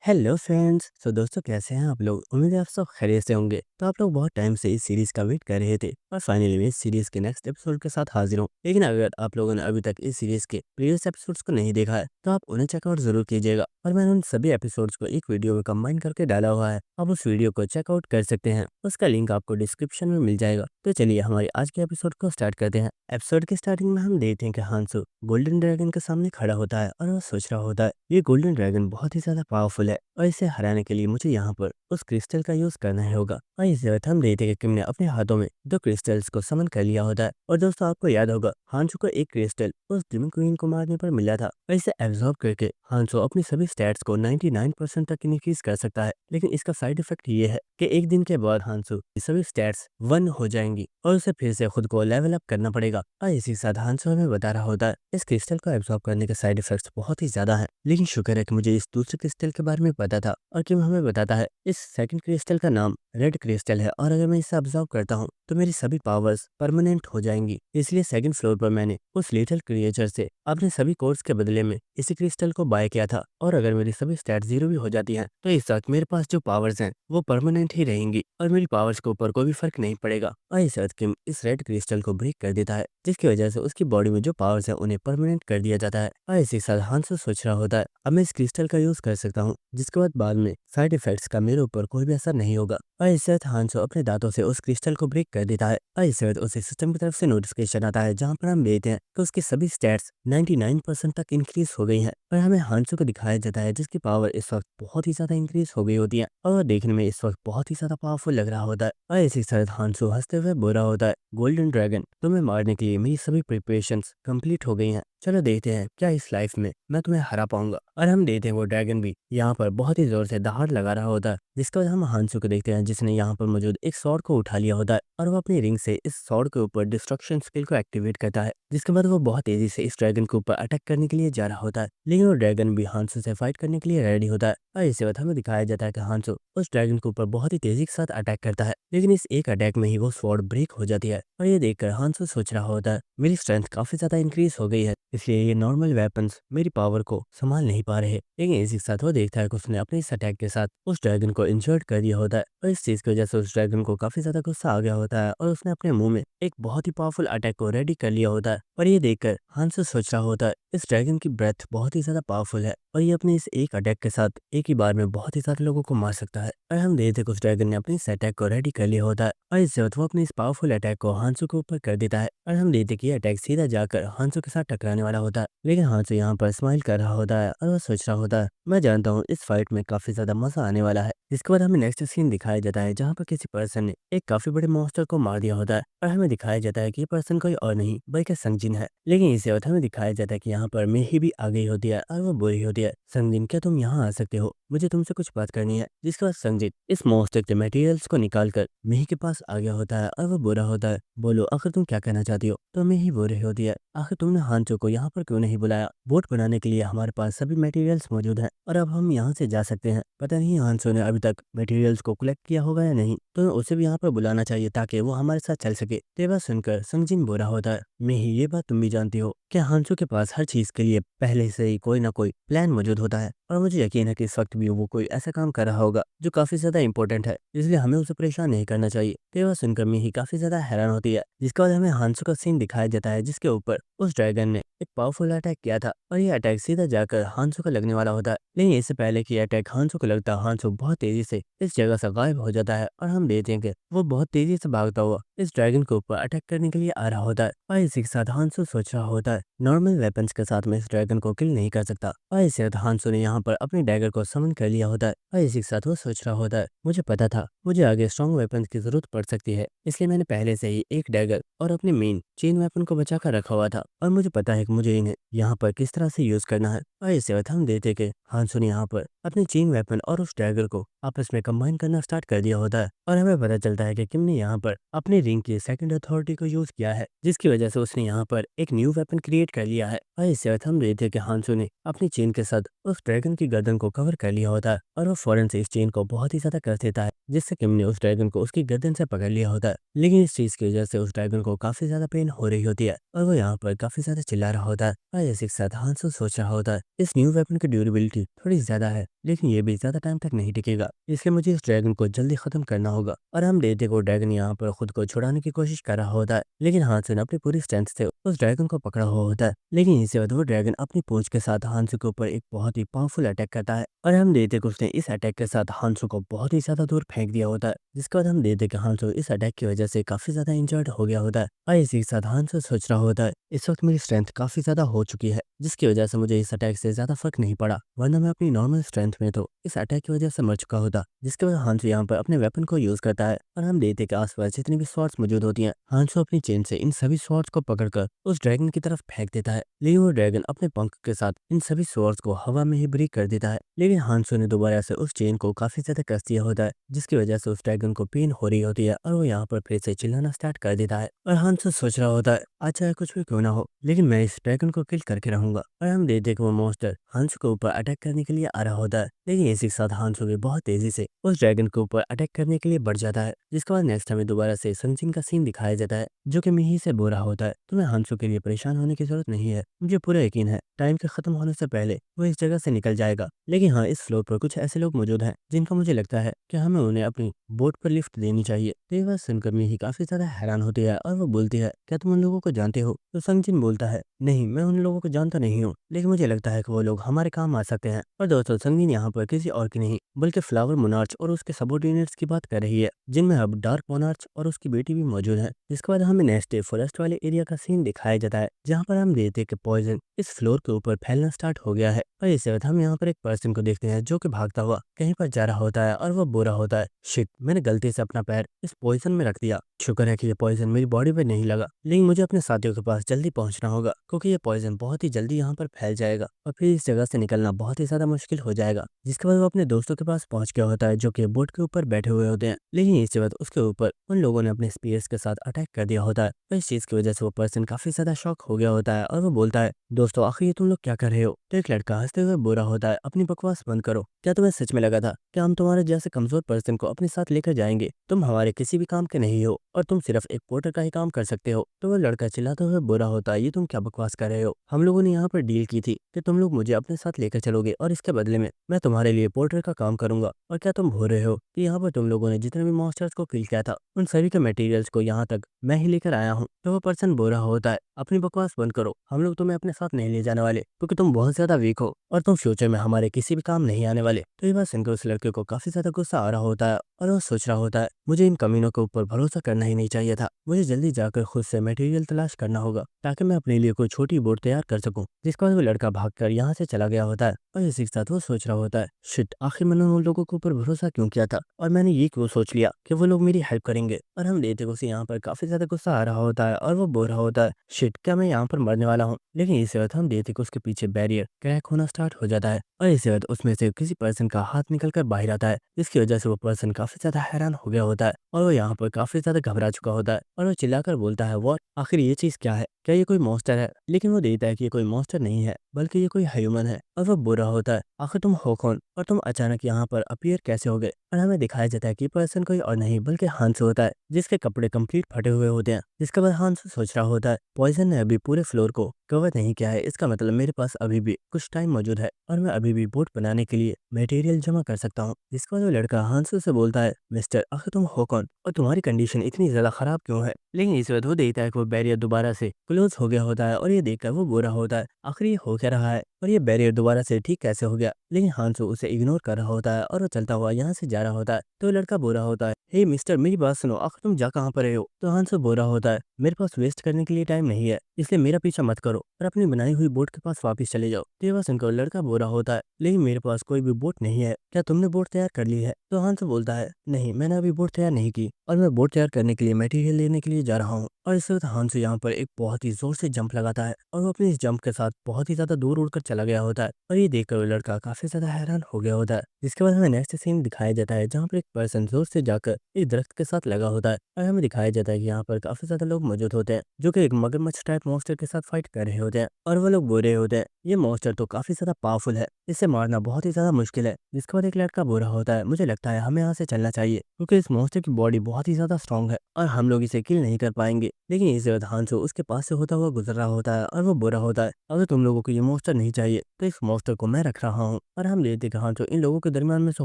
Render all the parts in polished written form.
Hello friends. दोस्तों, कैसे हैं आप लोग? उम्मीद है आप सब खैरियत से होंगे। तो आप लोग बहुत टाइम से इस सीरीज का वेट कर रहे थे और फाइनली मैं इस सीरीज के नेक्स्ट एपिसोड के साथ हाजिर हूँ। लेकिन अगर आप लोगों ने अभी तक इस सीरीज के प्रीवियस एपिसोड्स को नहीं देखा है तो आप उन्हें चेकआउट जरूर कीजिएगा। और मैंने उन सभी एपिसोड्स को एक वीडियो में कंबाइन करके डाला हुआ है, आप उस वीडियो को चेकआउट कर सकते हैं। उसका लिंक आपको डिस्क्रिप्शन में मिल जाएगा। तो चलिए हमारे आज के एपिसोड को स्टार्ट करते हैं। एपिसोड के स्टार्टिंग में हम देखते हैं कि हांसो गोल्डन ड्रैगन के सामने खड़ा होता है और वो सोच रहा होता है ये गोल्डन ड्रैगन बहुत ही ज्यादा पावरफुल है और इसे हराने के लिए मुझे यहाँ पर उस क्रिस्टल का यूज करना ही होगा। और इस वक्त हम देखते हैं कि किम ने अपने हाथों में दो क्रिस्टल्स को समन कर लिया होता है। और दोस्तों, आपको याद होगा हांसो को एक क्रिस्टल उस डेमन क्वीन को मारने पर मिला था और इसे एब्जॉर्ब करके हांसो अपनी सभी स्टैट्स को 99% तक इंक्रीज कर सकता है। लेकिन इसका साइड इफेक्ट ये है कि एक दिन के बाद हांसो की सभी स्टैट्स 1 हो जाएंगी और उसे फिर से खुद को लेवल अप करना पड़ेगा। और इसी साथ हांसो हमें बता रहा होता है इस क्रिस्टल को एब्जॉर्ब करने के साइड इफेक्ट्स बहुत ही ज्यादा है। लेकिन शुक्र है कि मुझे इस दूसरे क्रिस्टल के बारे में पता था और किम हमें बताता है इस सेकंड क्रिस्टल का नाम रेड क्रिस्टल है और अगर मैं इसे ऑब्जर्व करता हूँ तो मेरी सभी पावर्स परमानेंट हो जाएंगी। इसलिए सेकंड फ्लोर पर मैंने उस लिटिल क्रिएचर से अपने सभी कोर्स के बदले में इसी क्रिस्टल को बाय किया था। और अगर मेरी सभी स्टैट 0 भी हो जाती हैं तो इस वक्त मेरे पास जो पावर्स हैं वो परमानेंट ही रहेंगी और मेरी पावर्स के ऊपर कोई भी फर्क नहीं पड़ेगा। और इस वक्त किम इस रेड क्रिस्टल को ब्रेक कर देता है जिसकी वजह से उसकी बॉडी में जो पावर्स हैं उन्हें परमानेंट कर दिया जाता है। और इसी साथ हांसो सोच रहा होता है अब मैं इस क्रिस्टल का यूज कर सकता हूँ जिसके बाद में साइड इफेक्ट्स का मेरे ऊपर कोई भी असर नहीं होगा। और इसके बाद हांसो अपने दांतों से उस क्रिस्टल को ब्रेक कर देता है और इसके बाद उसे सिस्टम की तरफ से नोटिफिकेशन आता है जहां पर हम देखते हैं कि उसकी सभी स्टैट्स 99% तक इंक्रीज हो गई हैं। और हमें हांसो को दिखाया जाता है जिसकी पावर इस वक्त बहुत ही ज्यादा इंक्रीज हो गई होती है और वह देखने में इस वक्त बहुत ही ज्यादा पावरफुल लग रहा होता है। और इसी के साथ हांसो हंसते हुए बोल रहा होता है गोल्डन ड्रैगन, तुम्हें मारने के लिए मेरी सभी प्रिपरेशंस कंप्लीट हो गई हैं। चलो देखते हैं क्या इस लाइफ में मैं तुम्हें हरा पाऊंगा। और हम देखते हैं वो ड्रैगन भी यहाँ पर बहुत ही जोर से दहाड़ लगा रहा होता है। जिसके बाद हम हांसो को देखते हैं जिसने यहाँ पर मौजूद एक स्वॉर्ड को उठा लिया होता है और वो अपनी रिंग से इस स्वॉर्ड के ऊपर डिस्ट्रक्शन स्किल को एक्टिवेट करता है। जिसके बाद वो बहुत तेजी से इस ड्रैगन के ऊपर अटैक करने के लिए जा रहा होता है। लेकिन वो ड्रैगन भी हांसो से फाइट करने के लिए रेडी होता है। और इसी बात हमें दिखाया जाता है कि हांसो उस ड्रैगन के ऊपर बहुत ही तेजी के साथ अटैक करता है। लेकिन इस एक अटैक में ही वो स्वॉर्ड ब्रेक हो जाती है और ये देखकर हांसो सोच रहा होता है मेरी स्ट्रेंथ काफी ज्यादा इंक्रीज हो गई है, इसलिए ये नॉर्मल वेपन्स मेरी पावर को संभाल नहीं पा रहे। लेकिन इसी के साथ वो देखता है कि उसने अपने इस अटैक के साथ उस ड्रैगन को इंजर्ड कर दिया होता है और इस चीज की वजह से उस ड्रैगन को काफी ज्यादा गुस्सा आ गया होता है और उसने अपने मुंह में एक बहुत ही पावरफुल अटैक को रेडी कर लिया होता है। और ये देखकर हांसो सोच रहा होता है इस ड्रैगन की ब्रेथ बहुत ही ज्यादा पावरफुल है और ये अपने इस एक अटैक के साथ एक ही बार में बहुत ही सारे लोगों को मार सकता है। और हम देखते हैं कि उस ड्रैगन ने अपने इस अटैक को रेडी कर लिया होता है और इससे वो अपने इस पावरफुल अटैक को हांसो के ऊपर कर देता है। और हम देखते हैं कि ये अटैक सीधा जाकर हांसो के साथ टकराने वाला होता है। लेकिन हांसो यहाँ पर स्माइल कर रहा होता है और वो सोच रहा होता है मैं जानता हूँ इस फाइट में काफी ज्यादा मजा आने वाला है। इसके बाद हमें नेक्स्ट सीन दिखाया जाता है जहाँ पर किसी पर्सन ने एक काफी बड़े मॉन्स्टर को मार दिया होता है और हमें दिखाया जाता है कि ये पर्सन कोई और नहीं बल्कि संगजिन है। लेकिन इसी वक्त हमें दिखाया जाता है कि यहाँ पर मेही भी आ गई होती है और वो बोली होती है संगजिन, क्या तुम यहाँ आ सकते हो, मुझे तुमसे कुछ बात करनी है। जिसके बाद संगजिन इस मॉन्स्टर के मटेरियल्स को निकाल कर मेही के पास आ गया होता है और वो बोल रहा होता है बोलो आखिर तुम क्या कहना चाहती हो। तो मेही बोल रही होती है आखिर तुमने हांचो को यहाँ पर क्यों नहीं बुलाया, बोट बनाने के लिए हमारे पास सभी मटेरियल्स मौजूद हैं और अब हम यहाँ से जा सकते हैं। पता नहीं हांचो ने अभी तक मटेरियल्स को कलेक्ट किया होगा या नहीं, तो उसे भी यहाँ पर बुलाना चाहिए ताकि वो हमारे साथ चल सके। तो ये बात सुनकर संगजिन बोल रहा होता है मेही, ये बात तुम भी जानती हो कि हांचो के पास हर चीज के लिए पहले से ही कोई ना कोई प्लान मौजूद होता है और मुझे यकीन है कि इस वक्त भी वो कोई ऐसा काम कर रहा होगा जो काफी ज्यादा इंपॉर्टेंट है, इसलिए हमें उसे परेशान नहीं करना चाहिए। तो ये बात सुनकर मेही काफी ज्यादा हैरान होती है। जिसके बाद हमें हांसो का सीन दिखाया जाता है जिसके ऊपर उस ड्रैगन ने एक पावरफुल अटैक किया था और ये अटैक सीधा जाकर हांसो को लगने वाला होता है। लेकिन इससे पहले कि अटैक हांसो को लगता हांसो बहुत तेजी से इस जगह से गायब हो जाता है और हम देखते हैं कि वो बहुत तेजी से भागता हुआ इस ड्रैगन के ऊपर अटैक करने के लिए आ रहा होता है। और इसी के साथ हांसो सोच रहा होता है नॉर्मल वेपन्स के साथ मैं इस ड्रैगन को किल नहीं कर सकता। और इसी के साथ हांसो ने यहाँ पर अपने डैगर को समन कर लिया होता है और इसी के साथ वो सोच रहा होता है मुझे पता था मुझे आगे स्ट्रॉन्ग वेपन्स की जरूरत पड़ सकती है, इसलिए मैंने पहले से ही एक डैगर और अपने मेन चेन वेपन को बचा कर रखा हुआ था और मुझे पता है कि मुझे इन्हें यहाँ पर किस तरह से यूज करना है। और इससे बाद हम देखते कि हांसो ने यहाँ पर अपने चेन वेपन और उस डैगर को आपस में कंबाइन करना स्टार्ट कर दिया होता है और हमें पता चलता है कि किम ने यहाँ पर अपने रिंग की सेकंड अथॉरिटी को यूज किया है जिसकी वजह से उसने यहाँ पर एक न्यू वेपन क्रिएट कर लिया है। और इससे बाद हम देखते कि हांसो ने अपनी चेन के साथ उस ड्रैगन की गर्दन को कवर कर लिया होता है और वो फौरन से इस चेन को बहुत ही ज्यादा कर देता है जिससे किम ने उस ड्रैगन को उसकी गर्दन से पकड़ लिया होता है। लेकिन इस चीज की वजह से उस ड्रैगन को काफी ज्यादा पेन हो रही होती है और वो यहाँ पर काफी ज्यादा चिल्ला रहा होता है। और इसी के साथ हांसो सोच रहा होता है इस न्यू वेपन की ड्यूरेबिलिटी थोड़ी ज्यादा है, लेकिन ये भी ज्यादा टाइम तक नहीं टिकेगा, इसलिए मुझे इस ड्रैगन को जल्दी खत्म करना होगा। और हम देखते को ड्रैगन यहाँ पर खुद को छुड़ाने की कोशिश कर रहा होता है, लेकिन हांसो ने अपनी पूरी स्ट्रेंथ से उस ड्रैगन को पकड़ा हुआ होता है। लेकिन इसके बाद वो ड्रैगन अपनी पूंछ के साथ हांसो के ऊपर एक बहुत ही पावरफुल अटैक करता है और हम देखते कि उसने इस अटैक के साथ हांसो को बहुत ही ज्यादा दूर फेंक दिया होता है। जिसके बाद हम देखते कि हांसो इस अटैक की वजह से काफी ज्यादा इंजर्ड हो गया होता है। और इसी के साथ हांसो सोच रहा होता है इस वक्त मेरी स्ट्रेंथ काफी ज्यादा हो चुकी है, जिसकी वजह से मुझे इस अटैक से ज्यादा फर्क नहीं पड़ा, वरना मैं अपनी नॉर्मल स्ट्रेंथ में तो इस अटैक की वजह से मर चुका होता। जिसके बाद हांसो यहाँ पर अपने वेपन को यूज करता है और हम देखते कि आसपास जितनी भी स्वॉर्ड्स मौजूद होती हैं, हांसो अपनी चेन से इन सभी स्वॉर्ड्स को पकड़कर उस ड्रैगन की तरफ फेंक देता है। लेकिन वो ड्रैगन अपने पंख के साथ इन सभी स्वॉर्ड्स को हवा में ही ब्रेक कर देता है। लेकिन हांसो ने दोबारा से उस चेन को काफी ज्यादा कस दिया होता है, जिसकी वजह से उस ड्रैगन को पेन हो रही होती है और वो यहाँ पर फिर से चिल्लाना स्टार्ट कर देता है। और हांसो सोच रहा होता है आज चाहे कुछ भी क्यों ना हो, लेकिन मैं इस ड्रैगन को किल करके रहूंगा। और हम देखते कि वो मॉन्स्टर हांसो के ऊपर अटैक करने के लिए आ रहा होता है, लेकिन इसी के साथ हांसो भी बहुत तेजी से उस ड्रैगन के ऊपर अटैक करने के लिए बढ़ जाता है। जिसके बाद नेक्स्ट हमें दोबारा से संजिन का सीन दिखाया जाता है, जो कि मिही से बोल रहा होता है तुम्हें हांसो के लिए परेशान होने की जरूरत नहीं है, मुझे पूरा यकीन है टाइम के खत्म होने से पहले वो इस जगह से निकल जाएगा। लेकिन हाँ, इस फ्लोर पर कुछ ऐसे लोग मौजूद हैं जिनका मुझे लगता है कि हमें उन्हें अपनी बोट पर लिफ्ट देनी चाहिए। तो ये बात सुनकर मिही काफी ज्यादा हैरान होती है और वो बोलती है क्या तुम उन लोगों को जानते हो? तो संजिन बोलता है नहीं, मैं उन लोगों को जानता नहीं हूँ, लेकिन मुझे लगता है कि वो लोग हमारे काम आ सकते हैं। और दोस्तों, संजिन यहाँ पर किसी और की नहीं बल्कि फ्लावर मोनार्च और उसके सबऑर्डिनेट्स की बात कर रही है, जिनमें अब डार्क मोनार्च और उसकी बेटी भी मौजूद है। जिसके बाद हमें नेक्स्ट डे फॉरेस्ट वाले एरिया का सीन दिखाया जाता है, जहाँ पर हम देखते हैं कि पॉइजन इस फ्लोर के ऊपर फैलना स्टार्ट हो गया है। और इसके बाद हम यहाँ पर एक पर्सन को देखते हैं जो कि भागता हुआ कहीं पर जा रहा होता है और वो बोल रहा होता है शिट, मैंने गलती से अपना पैर इस पॉइजन में रख दिया, शुक्र है कि ये पॉइजन मेरी बॉडी पे नहीं लगा, लेकिन मुझे अपने साथियों के पास जल्दी पहुंचना होगा क्योंकि ये पॉइजन बहुत ही जल्दी यहाँ पर फैल जाएगा और फिर इस जगह से निकलना बहुत ही ज्यादा मुश्किल हो जाएगा। जिसके बाद वो अपने दोस्तों के पास पहुंच गया होता है जो कि बोट के ऊपर बैठे हुए होते हैं, लेकिन इसके बाद उसके ऊपर उन लोगों ने अपने स्पीयर्स के साथ अटैक कर दिया होता है। और इस चीज की वजह से वो पर्सन काफी ज्यादा शॉक हो गया होता है और वो बोलता है दोस्तों आखिर ये तुम लोग क्या कर रहे हो? तो एक लड़का हंसते हुए बोल रहा होता है अपनी बकवास बंद करो, क्या तुम्हें सच में लगा था कि हम तुम्हारे जैसे कमजोर पर्सन को अपने साथ लेकर जाएंगे? तुम हमारे किसी भी काम के नहीं हो और तुम सिर्फ एक पोर्टर का ही काम कर सकते हो। तो वो लड़का चिल्लाते हुए बोल रहा होता है ये तुम क्या बकवास कर रहे हो? हम लोगों ने यहाँ पर डील की थी कि तुम लोग मुझे अपने साथ लेकर चलोगे और इसके बदले में मैं तुम्हारे लिए पोर्टर का काम करूंगा। और क्या तुम भूल रहे हो कि यहाँ पर तुम लोगों ने जितने भी मॉन्स्टर्स को किल किया था उन सभी के मटेरियल्स को यहाँ तक मैं ही लेकर आया हूँ? तो वो पर्सन बोल रहा होता है अपनी बकवास बंद करो, हम लोग तुम्हें अपने साथ नहीं ले जाने वाले क्योंकि तुम बहुत ज्यादा वीक हो और तुम फ्यूचर में हमारे किसी भी काम नहीं आने वाले। तो ये बात सुनकर उस लड़के को काफी ज्यादा गुस्सा आ रहा होता है और वो सोच रहा होता है मुझे इन कमीनों के ऊपर भरोसा करना ही नहीं चाहिए था, मुझे जल्दी जाकर खुद से मटेरियल तलाश करना होगा ताकि मैं अपने लिए कोई छोटी बोट तैयार कर सकूं। जिसके बाद वो लड़का भागकर यहाँ से चला गया होता है और इसी के साथ वो सोच रहा होता है शिट, आखिर मैंने उन लोगों के ऊपर भरोसा क्यों किया था और मैंने ये क्यों सोच लिया कि वो लोग मेरी हेल्प करेंगे। और हम देखते उसे यहाँ पर काफी ज्यादा गुस्सा आ रहा होता है और वो बोल रहा होता है शिट, क्या मैं यहाँ पर मरने वाला हूँ? लेकिन इसी वक्त हम देखते उसके पीछे बैरियर क्रैक होना स्टार्ट हो जाता है और इसी वक्त उसमें से किसी पर्सन का हाथ निकल कर बाहर आता है, जिसकी वजह से वो पर्सन काफी ज्यादा हैरान हो गया होता है और वो यहाँ पर काफी ज्यादा घबरा चुका होता है और वो चिल्लाकर बोलता है व्हाट, आखिर ये चीज क्या है? क्या ये कोई मॉन्स्टर है? लेकिन वो देखता है कि ये कोई मॉन्स्टर नहीं है बल्कि ये कोई ह्यूमन है। और वो बुरा होता है आखिर तुम हो कौन और तुम अचानक यहाँ पर अपीयर कैसे हो गए? और हमें दिखाया जाता है कि पर्सन कोई और नहीं बल्कि हांसो होता है, जिसके कपड़े कंप्लीट फटे हुए होते हैं। जिसके बाद हांसो सोच रहा होता है पॉइजन ने अभी पूरे फ्लोर को कवर नहीं किया है, इसका मतलब मेरे पास अभी भी कुछ टाइम मौजूद है और मैं अभी भी बोट बनाने के लिए मटेरियल जमा कर सकता हूँ। जिसके बाद वो लड़का हांसो से बोलता है मिस्टर, आखिर तुम हो कौन और तुम्हारी कंडीशन इतनी ज्यादा खराब क्यों है? लेकिन इस वक्त वो देखता है कि वो बैरियर दोबारा से क्लोज हो गया होता है और ये देखकर वो बुरा होता है आखिर ये हो क्या रहा है और ये बैरियर दोबारा से ठीक कैसे हो गया? लेकिन हांसो उसे इग्नोर कर रहा होता है और वो चलता हुआ यहाँ से जा रहा होता है। तो लड़का बोल रहा होता है हे मिस्टर, मेरी बात सुनो, आखिर तुम जा कहाँ पर रहे हो? तो हांसो बोल रहा होता है मेरे पास वेस्ट करने के लिए टाइम नहीं है, इसलिए मेरा पीछा मत करो और अपनी बनाई हुई बोट के पास वापस चले जाओ। तो ये बात सुनकर लड़का बोल रहा होता है लेकिन मेरे पास कोई भी बोट नहीं है, क्या तुमने बोट तैयार कर ली है? तो हांसो बोलता है नहीं, मैंने अभी बोट तैयार नहीं की और मैं बोट तैयार करने के लिए मटेरियल लेने के लिए जा रहा हूँ। और इस वक्त हांसो यहाँ पर एक बहुत ही जोर से जंप लगाता है और वो अपनी इस जंप के साथ बहुत ही ज्यादा दूर उड़कर चला चला गया होता है और ये देखकर वो लड़का काफी ज्यादा हैरान हो गया होता है। जिसके बाद हमें नेक्स्ट सीन दिखाया जाता है जहाँ पर एक पर्सन जोर से जाकर एक दरख्त के साथ लगा होता है और हमें दिखाया जाता है कि यहाँ पर काफी ज्यादा लोग मौजूद होते हैं जो कि एक मगरमच्छ टाइप मॉन्स्टर के साथ फाइट कर रहे होते हैं और वो लोग बोल रहे होते हैं ये मॉन्स्टर तो काफी ज्यादा पावरफुल है, इसे मारना बहुत ही ज्यादा मुश्किल है। जिसके बाद एक लड़का बोल रहा होता है मुझे लगता है हमें यहाँ से चलना चाहिए क्योंकि इस मॉन्स्टर की बॉडी बहुत ही ज्यादा स्ट्रांग है और हम लोग इसे किल नहीं कर पाएंगे। लेकिन इस वक्त हांसो उसके पास से होता हुआ गुजर रहा होता है और वो बोल रहा होता है अगर तुम लोगों को ये मॉन्स्टर नहीं चाहिए तो इस मॉन्स्टर को मैं रख रहा हूँ। और हम देखते कि हांसो इन लोगों के दरमियान में से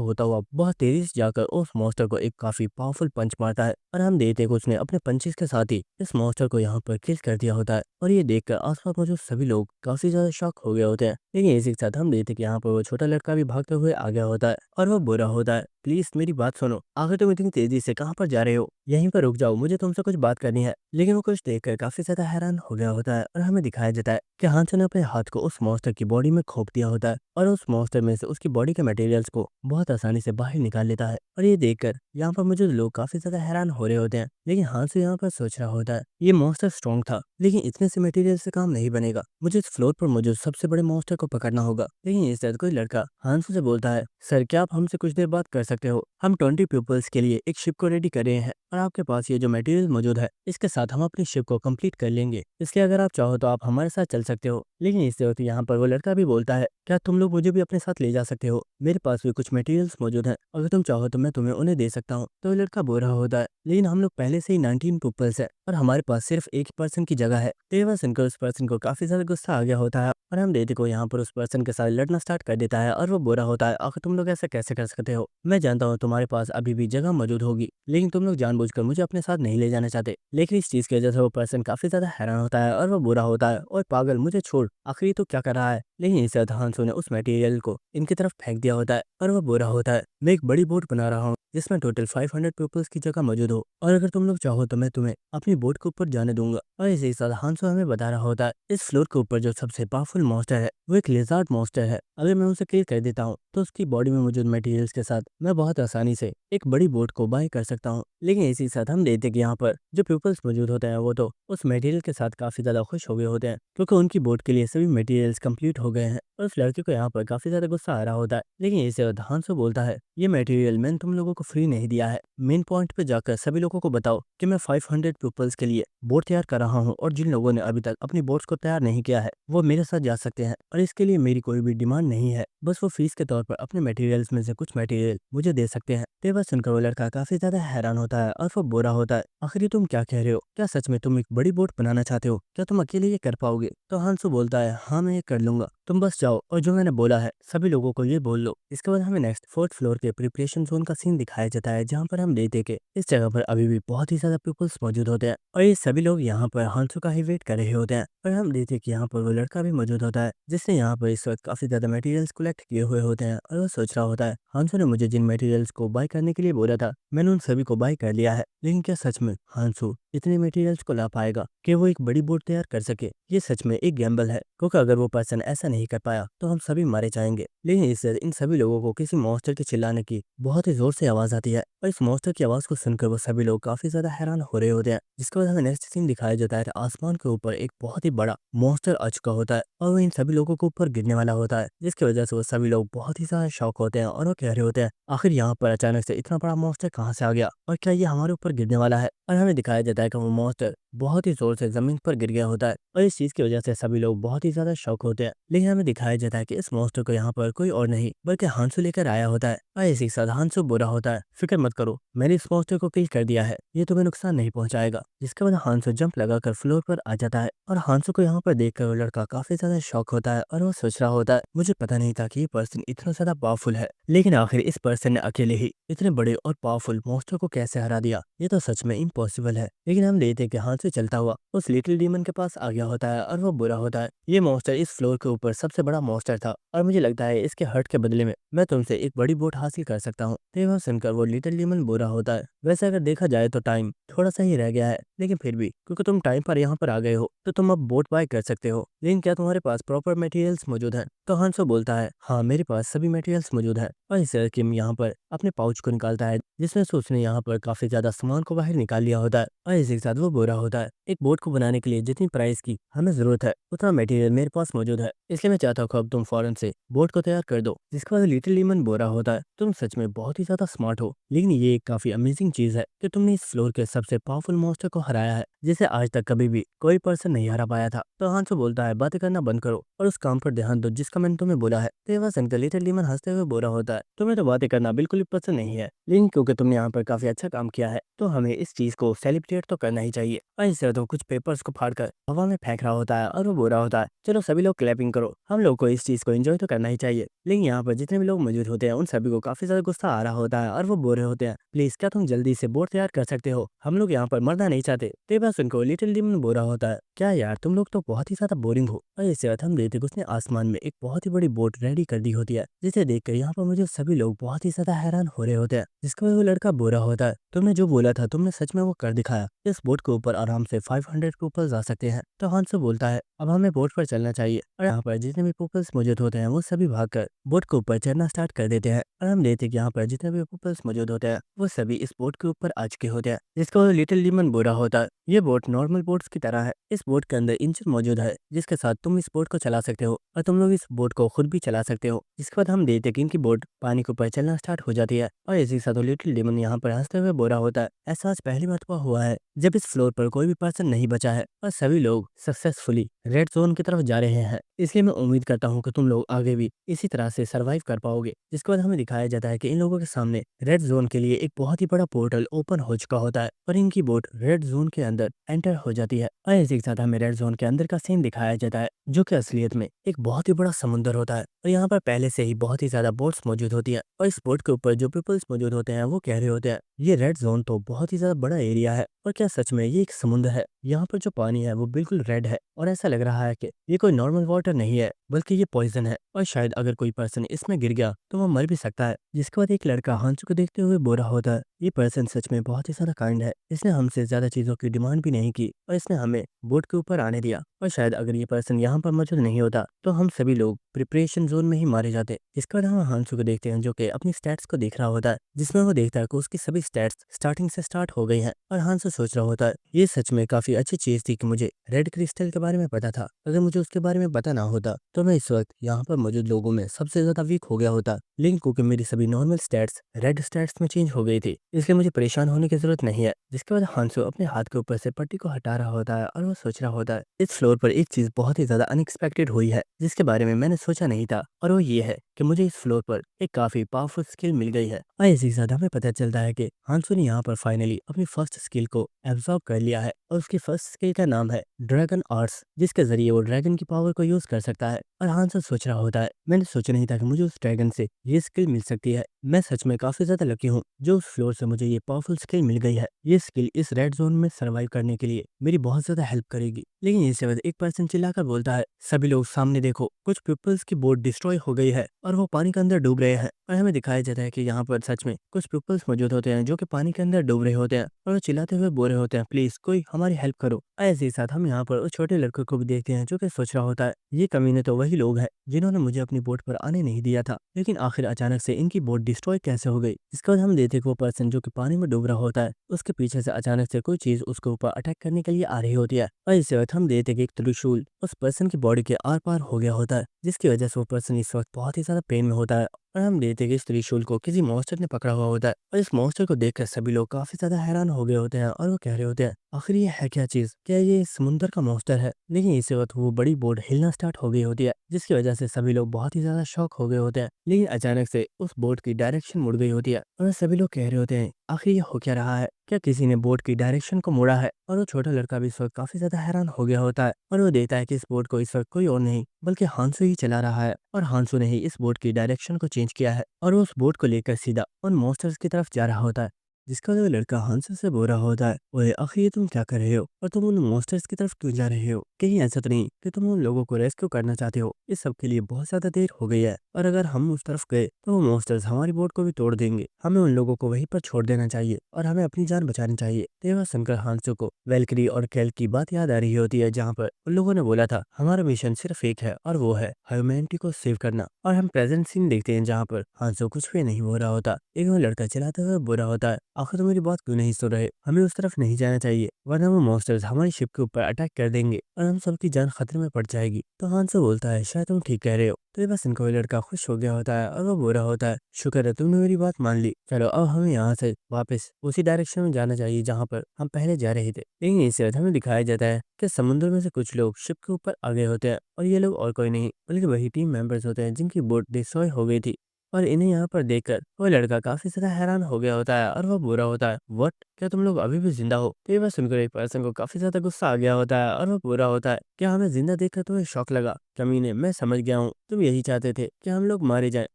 होता हुआ बहुत तेजी से जाकर उस मॉन्स्टर को एक काफी पावरफुल पंच मारता है और हम देखते कि उसने अपने पंचेस के साथ ही इस मॉन्स्टर को यहाँ पर किल कर दिया होता है। और ये देखकर आसपास मौजूद सभी लोग काफी ज्यादा शॉक हो गए होते हैं। लेकिन इसी के साथ हम देखते कि यहाँ पर वो छोटा लड़का भी भागते हुए आ गया होता है और वो बोल रहा होता है प्लीज मेरी बात सुनो, आखिर तुम इतनी तेजी से कहाँ पर जा रहे हो, यहीं पर रुक जाओ, मुझे तुमसे कुछ बात करनी है। लेकिन वो कुछ देखकर काफी ज्यादा हैरान हो गया होता है और हमें दिखाया जाता है कि हांसो ने अपने हाथ को उस मॉन्स्टर की बॉडी में खोप दिया होता है और उस मॉन्स्टर में से उसकी बॉडी के मटेरियल्स को बहुत आसानी से बाहर निकाल लेता है। और ये देखकर यहाँ पर मौजूद लोग काफी ज्यादा हैरान हो रहे होते हैं। लेकिन हांसो यहाँ पर सोच रहा होता है ये मॉन्स्टर स्ट्रॉन्ग था लेकिन इतने से मटेरियल से काम नहीं बनेगा, मुझे इस फ्लोर पर मौजूद सबसे बड़े मॉन्स्टर को पकड़ना होगा। लेकिन इस तरह कोई लड़का हांसो से बोलता है सर क्या आप हमसे कुछ देर बात कर सकते हो, हम 20 पीपल्स के लिए एक शिप को रेडी कर रहे हैं और आपके पास ये जो मटेरियल मौजूद है इसके साथ हम अपनी शिप को कंप्लीट कर लेंगे, इसलिए अगर आप चाहो तो आप हमारे साथ चल सकते हो। लेकिन इस वक्त यहाँ पर वो लड़का भी बोलता है क्या तुम लोग मुझे भी अपने साथ ले जा सकते हो, मेरे पास भी कुछ मटेरियल्स मौजूद हैं, अगर तुम चाहो तो मैं तुम्हें उन्हें दे सकता हूँ। तो वो लड़का बोल रहा होता है लेकिन हम लोग पहले से ही 19 पीपल्स है और हमारे पास सिर्फ एक पर्सन की जगह है। तो ये बात सुनकर उस पर्सन को काफी ज्यादा गुस्सा आ गया होता है और हम देखते को यहाँ पर उस पर्सन के साथ लड़ना स्टार्ट कर देता है और वो बोल रहा होता है आखिर तुम लोग ऐसा कैसे कर सकते हो, मैं जानता हूँ तुम्हारे पास अभी भी जगह मौजूद होगी लेकिन तुम लोग जानबूझकर मुझे अपने साथ नहीं ले जाना चाहते। लेकिन इस चीज की वजह से वो पर्सन काफी ज्यादा हैरान होता है और वो बुरा होता है और पागल मुझे छोड़, आखिर ये तो क्या कर रहा है। लेकिन इस तरह हांसो ने उस मटेरियल को इनकी तरफ फेंक दिया होता है और वो बुरा होता है मैं एक बड़ी बोट बना रहा हूँ जिसमें टोटल 500 पीपल्स की जगह मौजूद हो और अगर तुम लोग चाहो तो मैं तुम्हें अपनी बोट के ऊपर जाने दूंगा। और इसी के साथ हांसो हमें बता रहा होता है इस फ्लोर के ऊपर जो सबसे पावरफुल मॉन्स्टर है वो एक लिजार्ड मॉन्स्टर है, अगर मैं उसे किल कर देता हूँ तो उसकी बॉडी में मौजूद मटेरियल्स के साथ मैं बहुत आसानी से एक बड़ी बोट को बाय कर सकता हूँ। लेकिन इसी के साथ हम देखते हैं कि यहाँ पर जो पीपल्स मौजूद होते हैं वो तो उस मटेरियल के साथ काफी ज्यादा खुश हो गए होते हैं क्योंकि उनकी बोट के लिए सभी मटेरियल्स कंप्लीट हो गए हैं और उस लड़के को यहाँ पर काफी ज्यादा गुस्सा आ रहा होता है। लेकिन इसे हांसो बोलता है ये मटेरियल मैंने तुम लोगों को फ्री नहीं दिया है, मेन पॉइंट पे जाकर सभी लोगों को बताओ कि मैं 500 पीपल्स के लिए बोट तैयार कर रहा हूँ और जिन लोगों ने अभी तक अपनी बोट्स को तैयार नहीं किया है वो मेरे साथ जा सकते हैं और इसके लिए मेरी कोई भी डिमांड नहीं है, बस वो फीस के तौर पर अपने मटेरियल्स में से कुछ मटेरियल मुझे दे सकते हैं। तो बस सुनकर वो लड़का काफी ज्यादा हैरान होता है और वो बुरा होता है आखिर तुम क्या कह रहे हो, क्या सच में तुम एक बड़ी बोट बनाना चाहते हो, क्या तुम अकेले ये कर पाओगे। तो हांसो बोलता है हाँ मैं ये कर लूंगा, तुम बस जाओ और जो मैंने बोला है सभी लोगों को ये बोल लो। इसके बाद हमें नेक्स्ट 4th फ्लोर के प्रिपरेशन जोन का सीन दिखाया जाता है जहाँ पर हम देखते कि इस जगह पर अभी भी बहुत ही ज्यादा पीपल्स मौजूद होते हैं और ये सभी लोग यहाँ पर हांसो का ही वेट कर रहे होते हैं। और हम देखते हैं कि यहाँ पर वो लड़का भी मौजूद होता है जिसने यहाँ पर इस वक्त काफी ज्यादा मटेरियल्स कलेक्ट किए हुए होते हैं और वो सोच रहा होता है हांसो ने मुझे जिन मटेरियल्स को बाय करने के लिए बोला था मैंने उन सभी को बाय कर लिया है, लेकिन क्या सच में हांसो इतने मटेरियल्स को ला पाएगा कि वो एक बड़ी बोट तैयार कर सके। ये सच में एक गैम्बल है क्योंकि अगर वो पर्सन ऐसा नहीं कर पाया तो हम सभी मारे जाएंगे। लेकिन इससे इन सभी लोगों को किसी मॉन्स्टर के चिल्लाने की बहुत ही जोर से आवाज आती है और इस मॉन्स्टर की आवाज को सुनकर वो सभी लोग काफी ज्यादा हैरान हो रहे होते हैं। जिसके बाद हमें नेक्स्ट सीन दिखाया जाता है आसमान के ऊपर एक बहुत ही बड़ा मॉन्स्टर आ चुका होता है और वो इन सभी लोगों के ऊपर गिरने वाला होता है, जिसकी वजह से वो सभी लोग बहुत ही ज्यादा शॉक होते हैं और वो कह रहे होते हैं आखिर यहाँ पर अचानक से इतना बड़ा मॉन्स्टर कहाँ से आ गया और क्या ये हमारे ऊपर गिरने वाला है। और हमें दिखाया जाता है कि वो मॉन्स्टर बहुत ही जोर से जमीन पर गिर गया होता है और इस चीज की वजह से सभी लोग बहुत ही ज्यादा शॉक होते हैं। लेकिन हमें दिखाया जाता है कि इस मॉन्स्टर को यहाँ पर कोई और नहीं बल्कि हांसो लेकर आया होता है और इसी के साथ हांसो बुरा होता है फिक्र मत करो मैंने इस मॉन्स्टर को किल कर दिया है, ये तुम्हें नुकसान नहीं पहुंचाएगा। जिसके बाद हांसो जंप लगाकर फ्लोर पर आ जाता है और हांसो को यहाँ पर देखकर वो लड़का काफी ज्यादा शॉक होता है और वो सोच रहा होता है मुझे पता नहीं था कि ये पर्सन इतना ज्यादा पावरफुल है, लेकिन आखिर इस पर्सन ने अकेले ही इतने बड़े और पावरफुल मॉन्स्टर को कैसे हरा दिया, ये तो सच में इम्पॉसिबल है। लेकिन हम देखते हैं कि हांसो चलता हुआ उस लिटिल डीमन के पास आ गया होता है और वो बुरा होता है ये मॉन्स्टर इस फ्लोर के ऊपर सबसे बड़ा मॉन्स्टर था और मुझे लगता है इसके हर्ट के बदले में मैं तुमसे एक बड़ी बोट हासिल कर सकता हूँ। तो वह सुनकर वो लिटिल डीमन बुरा होता है वैसे अगर देखा जाए तो टाइम थोड़ा सा ही रह गया है, लेकिन फिर भी क्योंकि तुम टाइम पर यहाँ पर आ गए हो तो तुम अब बोट बाय कर सकते हो, लेकिन क्या तुम्हारे पास प्रॉपर मटेरियल्स मौजूद हैं? तो हांसो बोलता है हाँ मेरे पास सभी मटेरियल्स मौजूद हैं। और इसे किम यहाँ पर अपने पाउच को निकालता है जिसमें से उसने यहाँ पर काफी ज्यादा सामान को बाहर निकाल लिया होता है और इसी के साथ वो बोरा होता है। एक बोट को बनाने के लिए जितनी प्राइस की हमें जरूरत है उतना मटेरियल मेरे पास मौजूद है, इसलिए मैं चाहता हूँ कि अब तुम फौरन से बोट को तैयार कर दो। जिसके बाद लिटिल लीमन बोरा होता है तुम सच में बहुत ही ज्यादा स्मार्ट हो, लेकिन ये एक काफी अमेजिंग चीज है कि तुमने इस फ्लोर के सबसे पावरफुल मॉन्स्टर को हराया है जिसे आज तक कभी भी कोई पर्सन नहीं हरा पाया था। तो हांसो बोलता है बातें करना बंद करो और उस काम पर ध्यान दो जिसका मैंने तुम्हें बोला है। तो ये बात सुनकर लिटिल लीमन हंसते हुए बोरा होता है तुम्हें तो बातें करना बिल्कुल भी पसंद नहीं है, लेकिन क्योंकि तुमने यहाँ पर काफी अच्छा काम किया है तो हमें इस चीज को सेलिब्रेट तो करना ही चाहिए। और इससे तो कुछ पेपर्स को फाड़कर हवा में फेंक रहा होता है और वो बोरा होता है चलो सभी लोग क्लैपिंग करो, हम लोग को इस चीज को एंजॉय तो करना ही चाहिए। लेकिन यहाँ पर जितने भी लोग मौजूद होते हैं उन सभी को काफी ज्यादा गुस्सा आ रहा होता है और वो बोल रहे होते हैं प्लीज क्या तुम जल्दी से बोर्ड तैयार कर सकते हो, हम लोग यहाँ पर मरना नहीं चाहते। तो ये बात सुनकर लिटिल डिमन बोरा होता है क्या यार तुम लोग तो बहुत ही ज्यादा बोरिंग हो। और इसके बाद हम देखते हैं कि उसने आसमान में एक बहुत ही बड़ी बोट रेडी कर दी होती है जिसे देखकर यहाँ पर मुझे सभी लोग बहुत ही ज्यादा हैरान हो रहे होते हैं। जिसके बाद वो लड़का बोरा होता है तुमने जो बोला था तुमने सच में वो कर दिखाया, इस बोट के ऊपर आराम से 500 पीपल्स आ सकते हैं। तो हांसो बोलता है अब हमें बोट पर चलना चाहिए और यहाँ पर जितने भी पीपल्स मौजूद होते हैं वो सभी भागकर बोट के ऊपर चढ़ना स्टार्ट कर देते हैं। और हम देखते हैं कि यहाँ पर जितने भी पीपल्स मौजूद होते हैं वो सभी इस बोट के ऊपर आ चुके होते हैं। जिसका लिटिल लीमन बोरा होता है ये बोट नॉर्मल बोट्स की तरह है, इस बोट के अंदर इंजन मौजूद है जिसके साथ तुम इस बोट को चला सकते हो और तुम लोग इस बोट को खुद भी चला सकते हो। इसके बाद हम देखते हैं कि इनकी बोट पानी के ऊपर चलना स्टार्ट हो जाती है और इसी के साथ लिटिल लीमन यहाँ पर हंसते हुए बोरा होता है ऐसा आज पहली मरतबा हुआ है जब इस फ्लोर पर कोई भी पर्सन नहीं बचा है और सभी लोग सक्सेसफुली रेड जोन की तरफ जा रहे हैं, इसलिए मैं उम्मीद करता हूँ कि तुम लोग आगे भी इसी तरह से सरवाइव कर पाओगे। जिसके बाद हमें दिखाया जाता है कि इन लोगों के सामने रेड जोन के लिए एक बहुत ही बड़ा पोर्टल ओपन हो चुका होता है और इनकी बोट रेड जोन के अंदर एंटर हो जाती है और इसी के साथ हमें रेड जोन के अंदर का सीन दिखाया जाता है जो कि असलियत में एक बहुत ही बड़ा समुद्र होता है और यहाँ पर पहले से ही बहुत ही ज्यादा बोट्स मौजूद होती है और इस बोट के ऊपर जो पीपल्स मौजूद होते हैं वो कह रहे होते हैं ये रेड जोन तो बहुत ही ज्यादा बड़ा एरिया है और क्या सच में ये एक समुद्र है, यहाँ पर जो पानी है वो बिल्कुल रेड है और ऐसा लग रहा है कि ये कोई नॉर्मल वाटर नहीं है बल्कि ये पॉइजन है और शायद अगर कोई पर्सन इसमें गिर गया तो वो मर भी सकता है। जिसके बाद एक लड़का हांसू को देखते हुए बोरा होता है ये पर्सन सच में बहुत ही ज्यादा काइंड है, इसने हमसे ज्यादा चीजों की डिमांड भी नहीं की और इसने हमें बोट के ऊपर आने दिया और शायद अगर ये पर्सन यहाँ पर मौजूद नहीं होता तो हम सभी लोग प्रिपरेशन जोन में ही मारे जाते। इसके बाद हम हांसू को देखते हैं जो कि अपनी स्टैट्स को देख रहा होता है जिसमें वो देखता है कि उसकी सभी स्टैट्स स्टार्टिंग से स्टार्ट हो गई हैं और हांसू सोच रहा होता है ये सच में काफी अच्छी चीज थी कि मुझे रेड क्रिस्टल के बारे में पता था, अगर मुझे उसके बारे में पता ना होता तो मैं इस वक्त यहाँ पर मौजूद लोगों में सबसे ज्यादा वीक हो गया होता। लेकिन क्योंकि मेरी सभी नॉर्मल स्टैट्स रेड स्टैट्स में चेंज हो गई थी इसलिए मुझे परेशान होने की जरूरत नहीं है। जिसके बाद हांसू अपने हाथ के ऊपर से पट्टी को हटा रहा होता है और वो सोच रहा होता है इस फ्लोर पर एक चीज बहुत ही ज्यादा अनएक्सपेक्टेड हुई है जिसके बारे में मैंने सोचा नहीं था और वो ये है कि मुझे इस फ्लोर पर एक काफी पावरफुल स्किल मिल गई है। और इसी के साथ हमें पता चलता है कि हांसू ने यहाँ पर फाइनली अपनी फर्स्ट स्किल को एब्जॉर्ब कर लिया है और उसकी फर्स्ट स्किल का नाम है ड्रैगन आर्ट्स, जिसके जरिए वो ड्रैगन की पावर को यूज कर सकता है। और हांसू सोच रहा होता है मैंने सोचा नहीं था कि मुझे उस ड्रैगन से ये स्किल मिल सकती है, मैं सच में काफी ज्यादा लकी हूँ जो उस फ्लोर से मुझे ये पावरफुल स्किल मिल गई है। ये स्किल इस रेड जोन में सर्वाइव करने के लिए मेरी बहुत ज्यादा हेल्प करेगी। लेकिन इसके बाद एक पर्सन चिल्लाकर बोलता है सभी लोग सामने देखो, कुछ पीपल्स की बोट डिस्ट्रॉय हो गई है और वो पानी के अंदर डूब रहे हैं। और हमें दिखाया जाता है कि यहाँ पर सच में कुछ पीपल्स मौजूद होते हैं जो कि पानी के अंदर डूब रहे होते हैं और वो चिल्लाते हुए बोल रहे होते हैं प्लीज कोई हमारी हेल्प करो। ऐसे ही साथ हम यहाँ पर उस छोटे लड़के को भी देखते हैं जो कि सोच रहा होता है ये कमीने तो वही लोग हैं जिन्होंने मुझे अपनी बोट पर आने नहीं दिया था, लेकिन आखिर अचानक से इनकी बोट डिस्ट्रॉय कैसे हो गई। इसके बाद हम देखते हैं कि वो पर्सन जो कि पानी में डूब रहा होता है उसके पीछे से अचानक से कोई चीज उसके ऊपर अटैक करने के लिए आ रही होती है और इसके बाद हम देखते हैं कि एक त्रिशूल उस पर्सन की बॉडी के आर पार हो गया होता है जिसकी वजह से वो पर्सन इस वक्त बहुत ही ज्यादा पेन में होता है। और हम देखते हैं कि इस त्रिशूल को किसी मॉन्स्टर ने पकड़ा हुआ होता है और इस मॉन्स्टर को देखकर सभी लोग काफी ज्यादा हैरान हो गए होते हैं और वो कह रहे होते हैं आखिर ये है क्या चीज, क्या ये समुंदर का मॉन्स्टर है। लेकिन इसी वक्त वो बड़ी बोट हिलना स्टार्ट हो गई होती है जिसकी वजह से सभी लोग बहुत ही ज्यादा शॉक हो गए होते हैं। लेकिन अचानक से उस बोट की डायरेक्शन मुड़ गई होती है और सभी लोग कह रहे होते हैं आखिर ये हो क्या रहा है, क्या किसी ने बोट की डायरेक्शन को मोड़ा है। और वो छोटा लड़का भी इस वक्त काफी ज्यादा हैरान हो गया होता है और वो देखता है कि इस बोट को इस वक्त कोई और नहीं बल्कि हांसू ही चला रहा है और हांसू ने ही इस बोट की डायरेक्शन को चेंज किया है और वो उस बोट को लेकर सीधा उन मॉन्स्टर्स की तरफ जा रहा होता है। जिसका जो लड़का हांसो से बोल रहा होता है, ओए आखिर ये तुम क्या कर रहे हो और तुम उन मॉन्स्टर्स की तरफ क्यों जा रहे हो? कहीं ऐसा तो नहीं कि तुम उन लोगों को रेस्क्यू करना चाहते हो? इस सब के लिए बहुत ज्यादा देर हो गई है और अगर हम उस तरफ गए तो वो मॉन्स्टर्स हमारी बोट को भी तोड़ देंगे। हमें उन लोगों को वहीं पर छोड़ देना चाहिए और हमें अपनी जान बचानी चाहिए। तो यह सुनकर हांसो को वेलकरी और कैल की बात याद आ रही होती है, जहाँ पर उन लोगों ने बोला था हमारा मिशन सिर्फ एक है और वो है ह्यूमैनिटी को सेव करना। और हम प्रेजेंट सीन देखते हैं जहाँ पर हांसो कुछ भी नहीं हो रहा होता, एक वो लड़का चलाते हुए बुरा होता है, आखिर तो मेरी बात क्यों नहीं सुन रहे? हमें उस तरफ नहीं जाना चाहिए वरना वो मॉन्स्टर्स हमारी शिप के ऊपर अटैक कर देंगे और हम सबकी जान खतरे में पड़ जाएगी। तो हांसो बोलता है शायद तुम ठीक कह रहे हो। तो ये बस इनको वो लड़का खुश हो गया होता है और वो बुरा होता है, शुक्र है तुमने मेरी बात मान ली। चलो अब हमें यहाँ से वापस उसी डायरेक्शन में जाना चाहिए जहाँ पर हम पहले जा रहे थे। लेकिन इस वक्त हमें दिखाया जाता है कि समुद्र में से कुछ लोग शिप के ऊपर आ गए होते हैं और ये लोग और कोई नहीं बल्कि वही टीम मेंबर्स होते हैं जिनकी बोट डिस्ट्रॉय हो गई थी। और इन्हें यहाँ पर देखकर वो लड़का काफी ज्यादा हैरान हो गया होता है और वो बुरा होता है, व्हाट, क्या तुम लोग अभी भी जिंदा हो? तो ये बात सुनकर एक पर्सन को काफी ज्यादा गुस्सा आ गया होता है और वो बुरा होता है, क्या हमें जिंदा देखकर तुम्हें शौक लगा? कमीने, मैं समझ गया हूँ तुम यही चाहते थे कि हम लोग मारे जाएं,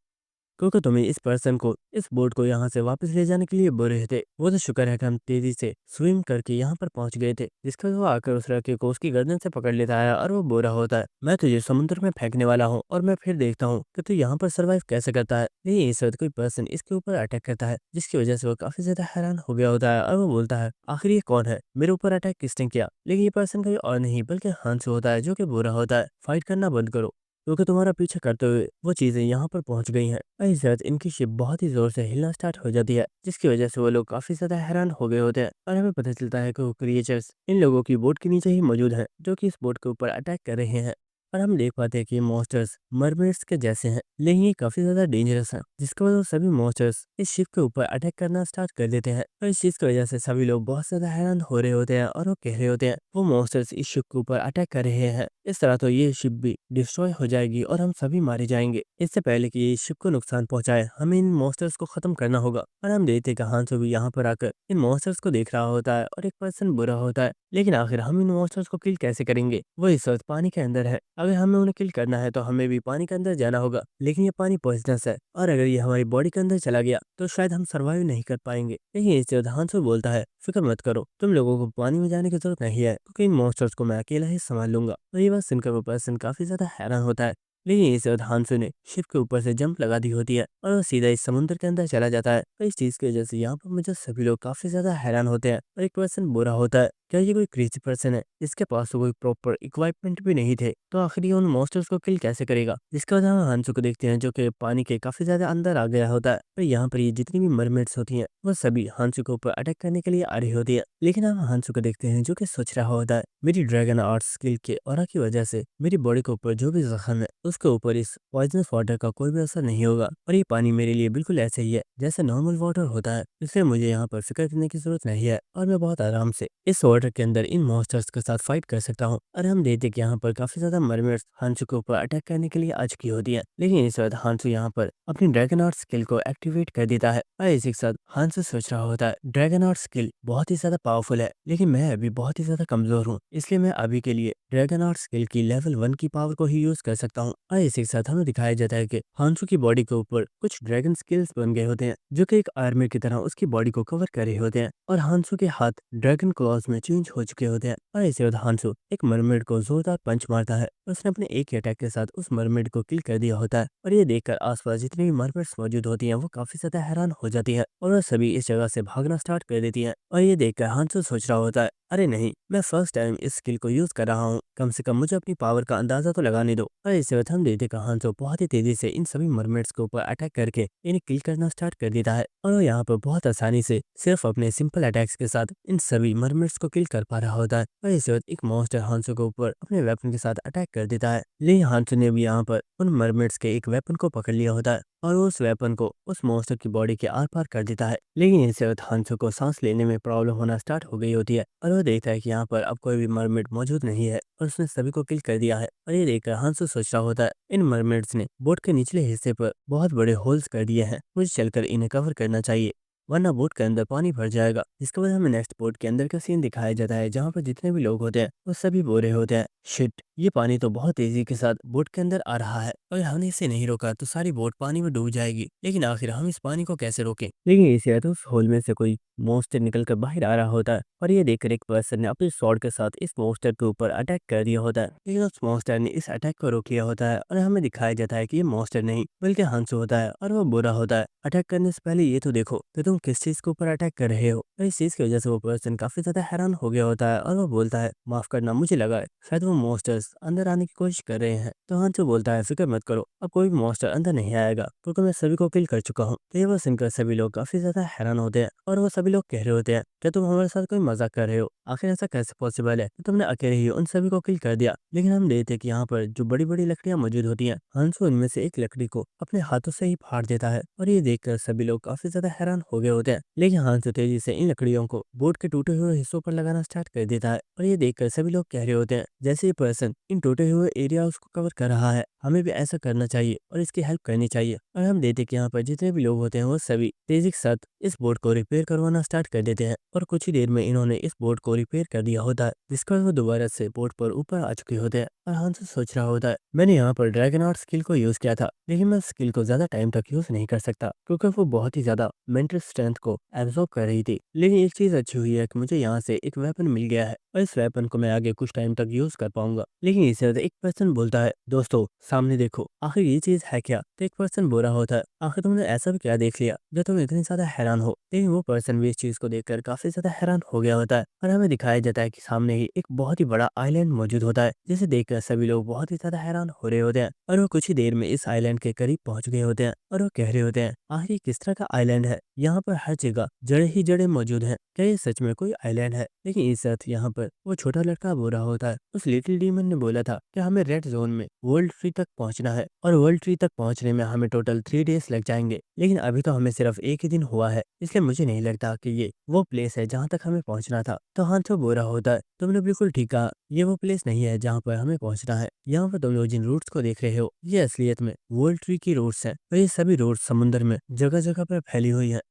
क्योंकि तुम्हें इस पर्सन को, इस बोट को यहाँ से वापस ले जाने के लिए बोल रहे थे। वो तो शुक्र है कि हम तेजी से स्विम करके यहाँ पर पहुंच गए थे। जिसका वो आकर उस लड़के को उसकी गर्दन से पकड़ लेता है और वो बोरा होता है, मैं तुझे समुद्र में फेंकने वाला हूँ और मैं फिर देखता हूँ कि तू यहाँ पर सर्वाइव कैसे करता है। नहीं, इस वक्त कोई पर्सन इसके ऊपर अटैक करता है जिसकी वजह से वो काफी ज्यादा हैरान हो गया होता है और वो बोलता है आखिर ये कौन है, मेरे ऊपर अटैक किसने किया? लेकिन ये पर्सन कोई और नहीं बल्कि हांसू होता है, जो कि बुरा होता है, फाइट करना बंद करो क्योंकि तुम्हारा पीछे करते हुए वो चीजें यहाँ पर पहुंच गई हैं। इस वक्त इनकी शिप बहुत ही जोर से हिलना स्टार्ट हो जाती है, जिसकी वजह से वो लोग काफी ज्यादा हैरान हो गए होते हैं और हमें पता चलता है कि वो क्रिएचर्स इन लोगों की बोट के नीचे ही मौजूद हैं, जो कि इस बोट के ऊपर अटैक कर रहे हैं। और हम देख पाते हैं कि ये मॉन्स्टर्स मरमेड्स के जैसे हैं, लेकिन ये काफी ज्यादा डेंजरस हैं, जिसकी वजह से सभी मॉन्स्टर्स इस शिप के ऊपर अटैक करना स्टार्ट कर देते हैं। और इस चीज की वजह से सभी लोग बहुत ज्यादा हैरान हो रहे होते हैं और वो कह रहे होते हैं वो मॉन्स्टर्स इस शिप के ऊपर अटैक कर रहे हैं, इस तरह तो ये शिप भी डिस्ट्रॉय हो जाएगी और हम सभी मारे जाएंगे। इससे पहले कि ये शिप को नुकसान पहुंचाए हमें इन मॉन्स्टर्स को खत्म करना होगा। और हम देखते हैं कि हांसो भी यहाँ पर आकर इन मॉन्स्टर्स को देख रहा होता है और एक पर्सन बुरा होता है, लेकिन आखिर हम इन मॉन्स्टर्स को किल कैसे करेंगे? वो इस वक्त पानी के अंदर है, अगर हमें उन्हें किल करना है तो हमें भी पानी के अंदर जाना होगा, लेकिन ये पानी पॉइजनस है और अगर ये हमारी बॉडी के अंदर चला गया तो शायद हम सर्वाइव नहीं कर पाएंगे। लेकिन इस वक्त हांसो बोलता है फिक्र मत करो, तुम लोगों को पानी में जाने की जरूरत नहीं है क्योंकि इन मॉन्स्टर्स को मैं अकेला ही संभाल लूंगा। तो ये बात सुनकर वो पर्सन काफी ज्यादा हैरान होता है, लेकिन इस वक्त हांसो ने शिप के ऊपर से जंप लगा दी होती है और वो सीधा इस समुद्र के अंदर चला जाता है। तो इस चीज की वजह से यहाँ पर मुझे सभी लोग काफी ज्यादा हैरान होते हैं और एक पर्सन बुरा होता है, क्या ये कोई क्रेजी पर्सन है? इसके पास तो कोई प्रॉपर इक्विपमेंट भी नहीं थे, तो आखिर ये उन मॉन्स्टर्स को किल कैसे करेगा? जिसका वजह हम हांसो को देखते हैं जो कि पानी के काफी ज्यादा अंदर आ गया होता है। और यहाँ पर ये जितनी भी मरमेड्स होती हैं वो सभी हांसो के ऊपर अटैक करने के लिए आ रही होती है, लेकिन हम हांसो को देखते हैं जो कि सोच रहा होता है मेरी ड्रैगन आर्ट स्किल के ऑरा की वजह से मेरी बॉडी के ऊपर जो भी जख्म है उसके ऊपर इस पॉइजनस वाटर का कोई भी असर नहीं होगा और ये पानी मेरे लिए बिल्कुल ऐसे ही है जैसे नॉर्मल वाटर होता है, इसलिए मुझे यहाँ पर फिक्र करने की जरूरत नहीं है और मैं बहुत आराम से इस वाटर के अंदर इन मॉन्स्टर्स के साथ फाइट कर सकता हूँ। और हम देखते कि यहाँ पर काफी ज्यादा मरमेड्स हांसू के ऊपर अटैक करने के लिए आ चुकी होती है, लेकिन इस वक्त हांसू यहाँ पर अपनी ड्रैगन आर्ट स्किल को एक्टिवेट कर देता है और इसी के साथ हांसू सोच रहा होता है ड्रैगन आर्ट स्किल बहुत ही ज्यादा पावरफुल है, लेकिन मैं अभी बहुत ही ज्यादा कमजोर हूँ, इसलिए मैं अभी के लिए ड्रैगन आर्ट स्किल की लेवल 1 की पावर को ही यूज कर सकता हूँ। और इसी के साथ हमें दिखाया जाता है कि हांसू की बॉडी के ऊपर कुछ ड्रैगन स्किल्स बन गए होते हैं जो कि एक आर्मर की तरह उसकी बॉडी को कवर कर रहे होते हैं और हांसू के हाथ ड्रैगन क्लॉज में चेंज हो चुके होते हैं। और इसी वक्त हांसू एक मरमेड को जोरदार पंच मारता है और उसने अपने एक ही अटैक के साथ उस मरमेड को किल कर दिया होता है। और ये देखकर आसपास जितनी भी मरमेड्स मौजूद होती हैं वो काफी ज्यादा हैरान हो जाती है और वो सभी इस जगह से भागना स्टार्ट कर देती हैं। और ये देखकर हांसू सोच रहा होता है अरे नहीं, मैं फर्स्ट टाइम इस स्किल को यूज कर रहा हूँ, कम से कम मुझे अपनी पावर का अंदाजा तो लगाने दो। और इस वक्त हम देखते कि हांसो बहुत ही तेजी से इन सभी मरमेड्स के ऊपर अटैक करके इन्हें किल करना स्टार्ट कर देता है और वो यहाँ पर बहुत आसानी से सिर्फ अपने सिंपल अटैक्स के साथ इन सभी मरमेड्स को किल कर पा रहा होता है। और इस वक्त एक मॉन्स्टर हांसो के ऊपर अपने वेपन के साथ अटैक कर देता है, लेकिन हांसो ने भी यहाँ पर उन मरमेड्स के एक वेपन को पकड़ लिया होता है और वो उस वेपन को उस मॉन्स्टर की बॉडी के आर पार कर देता है। लेकिन इस वक्त हांसो को सांस लेने में प्रॉब्लम होना स्टार्ट हो गई होती है और वो देखता है कि यहाँ पर अब कोई भी मरमेड मौजूद नहीं है और उसने सभी को किल कर दिया है। और ये देखकर हांसो सोच रहा होता है इन मरमेड्स ने बोट के निचले हिस्से पर बहुत बड़े होल्स कर दिए हैं, मुझे चलकर इन्हें कवर करना चाहिए वरना बोट के अंदर पानी भर जाएगा। जिसके बाद हमें नेक्स्ट बोट के अंदर का सीन दिखाया जाता है जहाँ पर जितने भी लोग होते हैं वो सभी बोरे होते हैं शिट, ये पानी तो बहुत तेजी के साथ बोट के अंदर आ रहा है। अगर हमने इसे नहीं रोका तो सारी बोट पानी में डूब जाएगी। लेकिन आखिर हम इस पानी को कैसे रोकें? लेकिन इसी बात उस होल में से कोई मॉन्स्टर निकल कर बाहर आ रहा होता है और ये देखकर एक पर्सन ने अपने स्वॉर्ड के साथ इस मॉन्स्टर के ऊपर अटैक कर दिया होता है। लेकिन उस मॉन्स्टर ने इस अटैक को रोक लिया होता है और हमें दिखाया जाता है कि ये मॉन्स्टर नहीं बल्कि हंसू होता है और वो बुरा होता है। अटैक करने से पहले ये तो देखो कि तुम किस चीज के ऊपर अटैक कर रहे हो। और इस चीज की वजह से वो पर्सन काफी ज्यादा हैरान हो गया होता है और वो बोलता है, माफ करना, मुझे लगा है शायद वो मॉन्स्टर्स अंदर आने की कोशिश कर रहे हैं। तो हंसू बोलता है, फिक्र मत करो, अब कोई भी मॉन्स्टर अंदर नहीं आएगा क्योंकि मैं सभी को किल कर चुका हूँ। तो ये बात सुनकर सभी लोग काफी ज्यादा हैरान होते हैं और वो सभी लोग कह रहे होते हैं, क्या तुम हमारे साथ कोई मजाक कर रहे हो? आखिर ऐसा कैसे पॉसिबल है कि तुमने अकेले ही उन सभी को किल कर दिया? लेकिन हम देखते हैं कि यहाँ पर जो बड़ी बड़ी लकड़ियां मौजूद होती हैं, हंसू उनमें से एक लकड़ी को अपने हाथों से ही फाड़ देता है और ये देखकर सभी लोग काफी ज्यादा हैरान हो गए होते हैं। लेकिन हंसू तेजी से इन लकड़ियों को बोट के टूटे हुए हिस्सों पर लगाना स्टार्ट कर देता है और ये देखकर सभी लोग कह रहे होते हैं, जैसे ये पर्सन इन टूटे हुए एरिया को कवर कर रहा है, हमें भी ऐसा करना चाहिए और इसकी हेल्प करनी चाहिए। और हम देखते हैं कि यहाँ पर जितने भी लोग होते हैं वो सभी तेजी के साथ इस बोट को रिपेयर करवाना स्टार्ट कर देते हैं और कुछ ही देर में इन्होंने इस बोट को रिपेयर कर दिया होता है, जिसके बाद वो दोबारा से बोट पर ऊपर आ चुके होते हैं। और हंस सोच रहा होता है, मैंने यहाँ पर ड्रैगन आर्ट स्किल को यूज किया था, लेकिन मैं स्किल को ज्यादा टाइम तक यूज नहीं कर सकता क्योंकि वो बहुत ही ज्यादा मेंटल स्ट्रेंथ को एब्जॉर्ब कर रही थी। लेकिन एक चीज अच्छी हुई है कि मुझे यहाँ से एक वेपन मिल गया है और इस वेपन को मैं आगे कुछ टाइम तक यूज कर पाऊंगा। लेकिन इससे ज्यादा एक पर्सन बोलता है, दोस्तों सामने देखो, आखिर ये चीज है क्या? तो एक पर्सन बोल रहा होता है, आखिर तुमने ऐसा भी क्या देख लिया जो तुम इतनी ज्यादा हैरान हो? लेकिन वो पर्सन भी इस चीज को देखकर काफी ज्यादा हैरान हो गया होता है और हमें दिखाया जाता है कि सामने ही एक बहुत ही बड़ा आइलैंड मौजूद होता है, जिसे देखकर सभी लोग बहुत ही ज्यादा हैरान हो रहे होते हैं और वो कुछ ही देर में इस आइलैंड के करीब पहुंच गए होते हैं और वो कह रहे होते हैं, आखिर ये किस तरह का आइलैंड है? यहाँ पर हर जगह जड़े ही जड़े मौजूद हैं, क्या ये सच में कोई आइलैंड है? लेकिन इस साथ यहाँ पर वो छोटा लड़का बोल रहा होता है, उस लिटिल डीमन ने बोला था कि हमें रेड जोन में वर्ल्ड ट्री तक पहुंचना है और वर्ल्ड ट्री तक पहुंचने में हमें टोटल 3 डेज लग जाएंगे। लेकिन अभी तो हमें सिर्फ एक ही दिन हुआ है, इसलिए मुझे नहीं लगता कि ये वो प्लेस है जहाँ तक हमें पहुंचना था। तो हांचो बोल रहा होता है, तुमने बिल्कुल ठीक कहा, ये वो प्लेस नहीं है जहाँ पर हमें पहुंचना है। यहाँ पर तुम लोग जिन रूट्स को देख रहे हो ये असलियत में वर्ल्ड ट्री की रूट्स हैं और ये सभी रूट्स समुद्र में जगह जगह पर फैली हुई है।